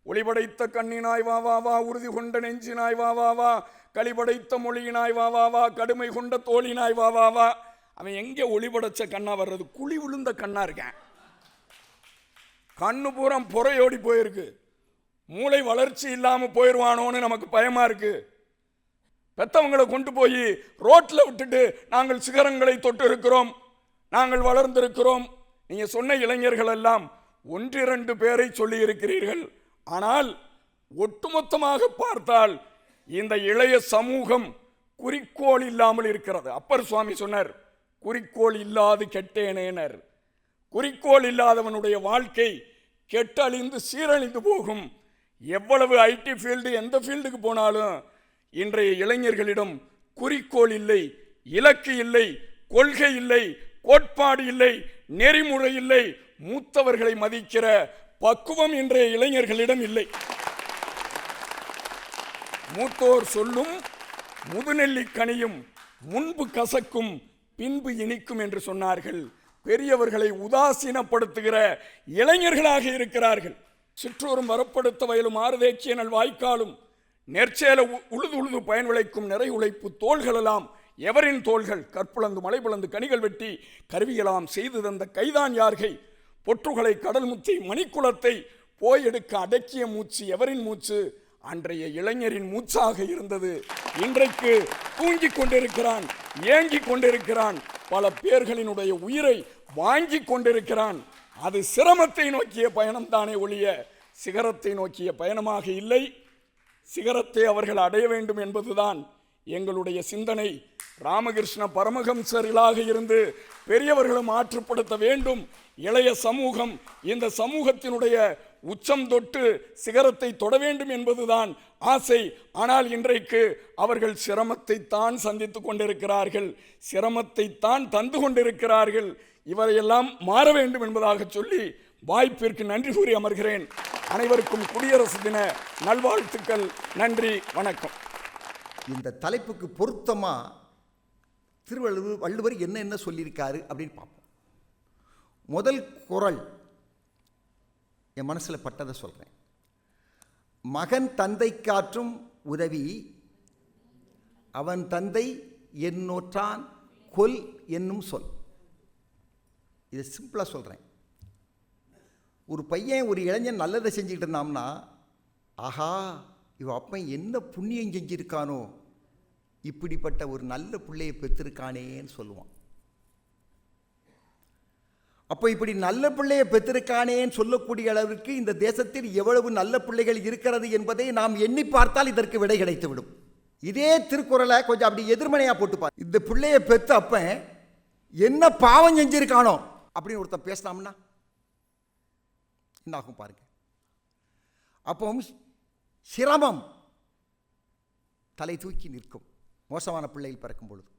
ஒளிபடைத்த கண்ணினாய் வா வா வா, உறுதி கொண்ட நெஞ்சினாய் வா வா வா, களிபடைத்த மொழியினாய் வா வா வா, கடுமை கொண்ட தோழினாய் வா வா வா. அவன் எங்கே ஒளிபடைச்ச கண்ணா வர்றது? குழி விழுந்த கண்ணா இருக்கேன். கண்ணு பூரம் புறையோடி போயிருக்கு. மூளை வளர்ச்சி இல்லாமல் போயிடுவானோன்னு நமக்கு பயமா இருக்கு. பெத்தவங்களை கொண்டு போய் ரோட்டில் விட்டுட்டு நாங்கள் சிகரங்களை தொட்டு இருக்கிறோம், நாங்கள் வளர்ந்திருக்கிறோம். நீங்க சொன்ன இளைஞர்கள் எல்லாம் 1-2 பேரை சொல்லி இருக்கிறீர்கள். ஆனால் ஒட்டுமொத்தமாக பார்த்தால் இந்த இளைய சமூகம் குறிக்கோள் இல்லாமல் இருக்கிறது. அப்பர் சுவாமி சொன்னார், குறிக்கோள் இல்லாது கெட்டேனேனர். குறிக்கோள் இல்லாதவனுடைய வாழ்க்கை கெட்டழிந்து சீரழிந்து போகும். எவ்வளவு ஐடி ஃபீல்டு, எந்த ஃபீல்டுக்கு போனாலும் இன்றைய இளைஞர்களிடம் குறிக்கோள் இல்லை, இலக்கு இல்லை, கொள்கை இல்லை, கோட்பாடு இல்லை, நெறிமுறை இல்லை, மூத்தவர்களை மதிக்கிற பக்குவம் இன்றைய இளைஞர்களிடம் இல்லை. மூத்தோர் சொல்லும் முதுநெல்லி கனியும் முன்பு கசக்கும் பின்பு இனிக்கும் என்று சொன்னார்கள். பெரியவர்களை உதாசீனப்படுத்துகிற இளைஞர்களாக இருக்கிறார்கள். சிற்றோரும் வரப்படுத்த வயலும் ஆறுதேக்கிய நல் வாய்க்காலும் நெற்சேல உழுது உழுது பயன் விளைக்கும் நிறை உழைப்பு தோள்களெல்லாம் எவரின் தோள்கள்? கற்புளந்து மலை புலந்து கனிகள் வெட்டி கருவியெல்லாம் செய்து தந்த கைதான் யார்கை? பொற்றுகளை கடல் முத்தி மணிக்குளத்தை போய் எடுக்க அடக்கிய மூச்சு எவரின் மூச்சு? அன்றைய இளைஞரின் மூச்சாக இருந்தது. இன்றைக்கு தூங்கிக் கொண்டிருக்கிறான், ஏங்கிக் கொண்டிருக்கிறான், பல பேர்களினுடைய உயிரை வாங்கி கொண்டிருக்கிறான். அது சிரமத்தை நோக்கிய பயணம் தானே ஒழிய சிகரத்தை நோக்கிய பயணமாக இல்லை. சிகரத்தை அவர்கள் அடைய வேண்டும் என்பதுதான் எங்களுடைய சிந்தனை. ராமகிருஷ்ண பரமஹம்சரிலாக இருந்து பெரியவர்களும் ஆற்றுப்படுத்த வேண்டும். இளைய சமூகம் இந்த சமூகத்தினுடைய உச்சம் தொட்டு சிகரத்தை தொட வேண்டும் என்பதுதான் ஆசை. ஆனால் இன்றைக்கு அவர்கள் சிரமத்தை தான் சந்தித்துக் கொண்டிருக்கிறார்கள், சிரமத்தை தான் தந்து கொண்டிருக்கிறார்கள். இவரையெல்லாம் மாற வேண்டும் என்பதாக சொல்லி வாய்ப்பிற்கு நன்றி கூறி அமர்கிறேன். அனைவருக்கும் குடியரசு தின நல்வாழ்த்துக்கள். நன்றி, வணக்கம். இந்த தலைப்புக்கு பொருத்தமாக வள்ளுவர் என்ன சொல்லியிருக்காரு அப்படின்னு பார்ப்போம். முதல் குறள் என் மனசில் பட்டதை சொல்கிறேன். மகன் தந்தை காற்றும் உதவி அவன் தந்தை என்னோற்றான் கொல் என்னும் சொல். இதை சிம்பிளாக சொல்கிறேன். ஒரு பையன் ஒரு இளைஞன் நல்லதை செஞ்சுக்கிட்டு இருந்தான்னா, ஆஹா இவன் அப்பன் என்ன புண்ணியம் செஞ்சிருக்கானோ, இப்படிப்பட்ட ஒரு நல்ல பிள்ளையை பெற்றிருக்கானேன்னு சொல்லுவான். அப்போ இப்படி நல்ல பிள்ளையை பெற்றிருக்கானேன்னு சொல்லக்கூடிய அளவிற்கு இந்த தேசத்தில் எவ்வளவு நல்ல பிள்ளைகள் இருக்கிறது என்பதை நாம் எண்ணி பார்த்தால் இதற்கு விடை கிடைத்துவிடும். இதே திருக்குறளை கொஞ்சம் அப்படி எதிர்மனையாக போட்டுப்பார். இந்த பிள்ளையை பெற்ற அப்பன் என்ன பாவம் செஞ்சிருக்கானோ அப்படின்னு ஒருத்தன் பேசினாம்னா என்ன ஆகும் பாருங்க. அப்போ சிரமம் தலை தூக்கி நிற்கும் மோசமான பிள்ளைகள் பிறக்கும் பொழுது.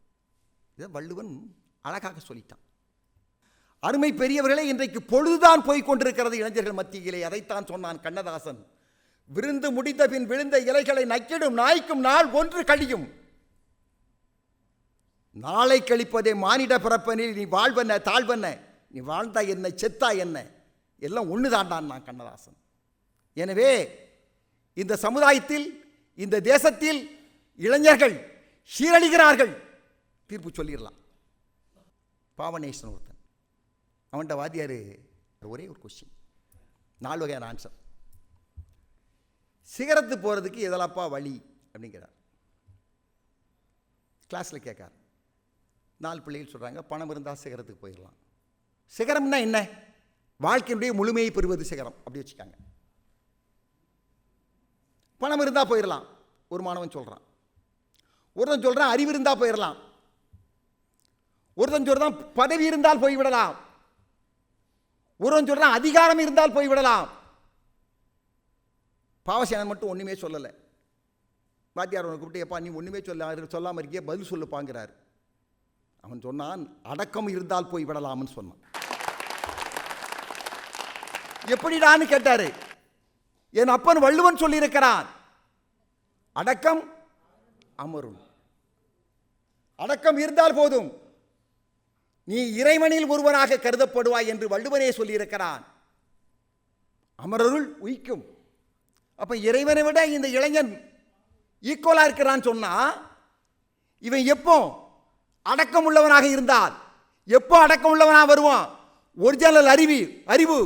இதை வள்ளுவன் அழகாக சொல்லிட்டான். அருமை பெரியவர்களே, இன்றைக்கு பொழுதுதான் போய் கொண்டிருக்கிறது இளைஞர்கள் மத்தியிலே. அதைத்தான் சொன்னான் கண்ணதாசன். விருந்து முடிந்த பின் விழுந்த இலைகளை நக்கிடும் நாய்க்கும் நாள் ஒன்று கழியும், நாளை கழிப்பதே மானிட பிறப்பனில் நீ வாழ்வன தாழ்வன, நீ வாழ்ந்தா என்ன செத்தா என்ன, எல்லாம் ஒன்று தாண்டான் நான் கண்ணதாசன். எனவே இந்த சமுதாயத்தில் இந்த தேசத்தில் இளைஞர்கள் சீரழிகிறார்கள். தீர்ப்பு சொல்லிடலாம். பாவனேசன் ஒருத்தன், அவன்கிட்ட வாத்தியார் ஒரே ஒரு கொஸ்டின், 4 வகையான ஆன்சர். சிகரத்து போகிறதுக்கு எதெல்லாப்பா வழி அப்படிங்கிறார். கிளாஸில் கேட்கார். 4 பிள்ளைகள் சொல்கிறாங்க, பணம் இருந்தால் சிகரத்துக்கு போயிடலாம், சிகரம்னா என்ன? வாழ்க்கையினுடைய முழுமையை பெறுவது சிகரம், அப்படி வச்சுக்காங்க. பணம் இருந்தால் போயிடலாம் ஒரு மாணவன் சொல்கிறான். ஒருத்தன் சொல்கிறான் அறிவு இருந்தால் போயிடலாம். ஒருத்தன் சொல்கிறான் பதவி இருந்தால் போய்விடலாம். ஒருவன் சொல்கிறான் அதிகாரம் இருந்தால் போய்விடலாம். பாவசேனன் மட்டும் ஒன்றுமே சொல்லலை. வாத்தியார் அவனை கூப்பிட்டு, எப்பா நீ ஒன்றுமே சொல்லாமல் இருக்கிய, பதில் சொல்லுப்பாங்கிறார். அவன் சொன்னான் அடக்கம் இருந்தால் போய் விடலாம்னு சொன்னான். எப்படிடான்னு கேட்டாரு. என் அப்பன் வள்ளுவன் சொல்லியிருக்கிறான், அடக்கம் அமரும். அடக்கம் இருந்தால் போதும், நீ இறைவனில் ஒருவனாக கருதப்படுவாய் என்று வள்ளுவனே சொல்லியிருக்கிறான். அமரருள் உய்க்கும். அப்ப இறைவனை விட இந்த இளைஞன் ஈக்குவலா இருக்கிறான்னு சொன்னா, இவன் எப்போ அடக்கம் உள்ளவனாக இருந்தால் எப்போ அடக்கம் உள்ளவனாக வருவான்? ஒரிஜினல் அறிவு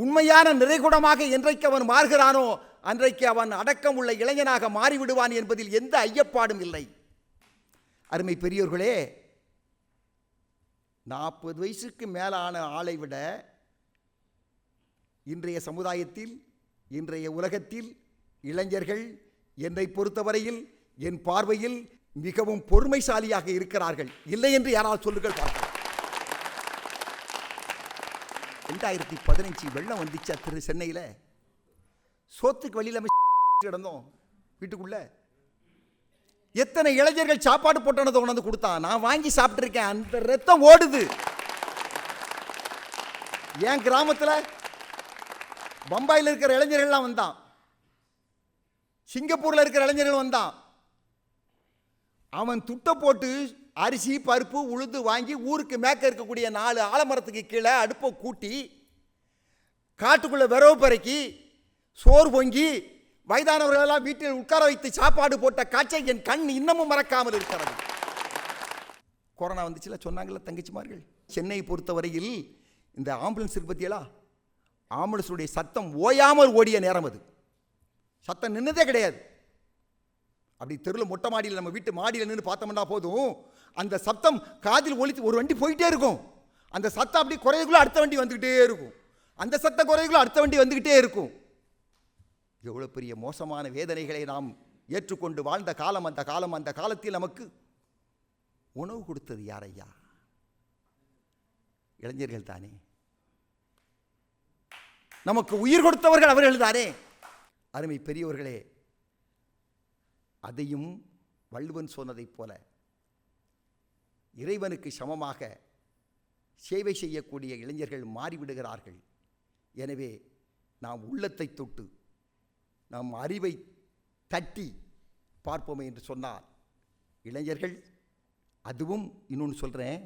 உண்மையான நிறைகுடமாக என்றைக்கு அவன் மாறுகிறானோ அன்றைக்கு அவன் அடக்கம் உள்ள இளைஞனாக மாறிவிடுவான் என்பதில் எந்த ஐயப்பாடும் இல்லை. அருமை பெரியோர்களே, 40 வயசுக்கு மேலான ஆளை விட இன்றைய சமுதாயத்தில், இன்றைய உலகத்தில் இளைஞர்கள் என்னை பொறுத்தவரையில், என் பார்வையில் மிகவும் பொறுமைசாலியாக இருக்கிறார்கள். இல்லை என்று யாரால் சொல்லுங்கள் பார்க்கலாம். 2015 வெள்ளம் வந்துச்சா சென்னையில், சோத்துக்கு வழியில் கிடந்தோம் வீட்டுக்குள்ள. எத்தனை இளைஞர்கள் சாப்பாடு போட்டனதை கொண்டு வந்து கொடுத்தான். நான் வாங்கி சாப்பிட்டுருக்கேன். அந்த ரத்தம் ஓடுது. என் கிராமத்தில் பம்பாயில் இருக்கிற இளைஞர்கள்லாம் வந்தான், சிங்கப்பூரில் இருக்கிற இளைஞர்கள் வந்தான். அவன் துட்டை போட்டு அரிசி பருப்பு உளுந்து வாங்கி ஊருக்கு மேற்க இருக்கக்கூடிய 4 ஆலமரத்துக்கு கீழே அடுப்பை கூட்டி காட்டுக்குள்ளே விரவு பறக்கி சோறு பொங்கி வயதானவர்களெல்லாம் வீட்டில் உட்கார வைத்து சாப்பாடு போட்ட காட்சியை என் கண் இன்னமும் மறக்காமல் இருக்கிறது. கொரோனா வந்துச்சுல, சொன்னாங்கல்ல தங்கச்சிமார்கள். சென்னையை பொறுத்தவரையில் இந்த ஆம்புலன்ஸ் இருக்கு பற்றியலா, ஆம்புலன்ஸுடைய சத்தம் ஓயாமல் ஓடிய நேரம் அது. சத்தம் நின்னதே கிடையாது. அப்படி தெருவில் மொட்டை மாடியில், நம்ம வீட்டு மாடியில் நின்று பார்த்தோம்னா போதும், அந்த சத்தம் காதில் ஒலித்து ஒரு வண்டி போயிட்டே இருக்கும். அந்த சத்தம் அப்படி குறையக்குள்ள அடுத்த வண்டி வந்துக்கிட்டே இருக்கும். அந்த சத்தம் குறையக்குள்ள அடுத்த வண்டி வந்துக்கிட்டே இருக்கும். எவ்வளோ பெரிய மோசமான வேதனைகளை நாம் ஏற்றுக்கொண்டு வாழ்ந்த காலம் அந்த காலம். அந்த காலத்தில் நமக்கு உணவு கொடுத்தது யார் ஐயா? இளைஞர்கள் தானே. நமக்கு உயிர் கொடுத்தவர்கள் அவர்கள் தானே. அருமை பெரியவர்களே, அதையும் வள்ளுவன் சொன்னதைப் போல இறைவனுக்கு சமமாக சேவை செய்யக்கூடிய இளைஞர்கள் மாறிவிடுகிறார்கள். எனவே நாம் உள்ளத்தை தொட்டு நாம் அறிவை தட்டி பார்ப்போமே என்று சொன்னார் இளைஞர்கள். அதுவும் இன்னொன்று சொல்கிறேன்,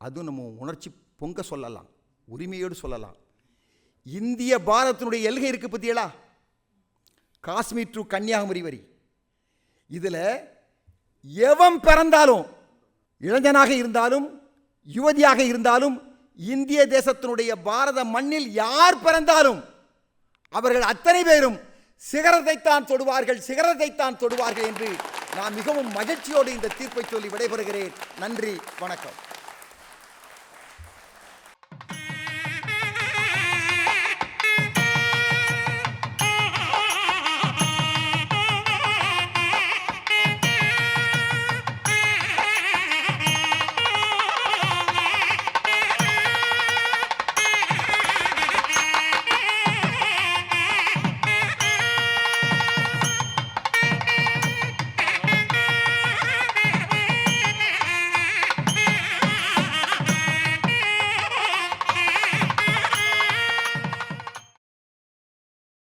அதுவும் நம்ம உணர்ச்சி பொங்க சொல்லலாம், உரிமையோடு சொல்லலாம். இந்திய பாரதத்தினுடைய எல்கை இருக்கு பற்றியலா, காஷ்மீர் டு கன்னியாகுமரி வரி. இதில் எவன் பிறந்தாலும், இளைஞனாக இருந்தாலும் யுவதியாக இருந்தாலும், இந்திய தேசத்தினுடைய பாரத மண்ணில் யார் பிறந்தாலும் அவர்கள் அத்தனை பேரும் சிகரத்தைத்தான் தொடுவார்கள் என்று நான் மிகவும் மகிழ்ச்சியோடு இந்த தீர்ப்பை சொல்லி விடைபெறுகிறேன். நன்றி, வணக்கம்.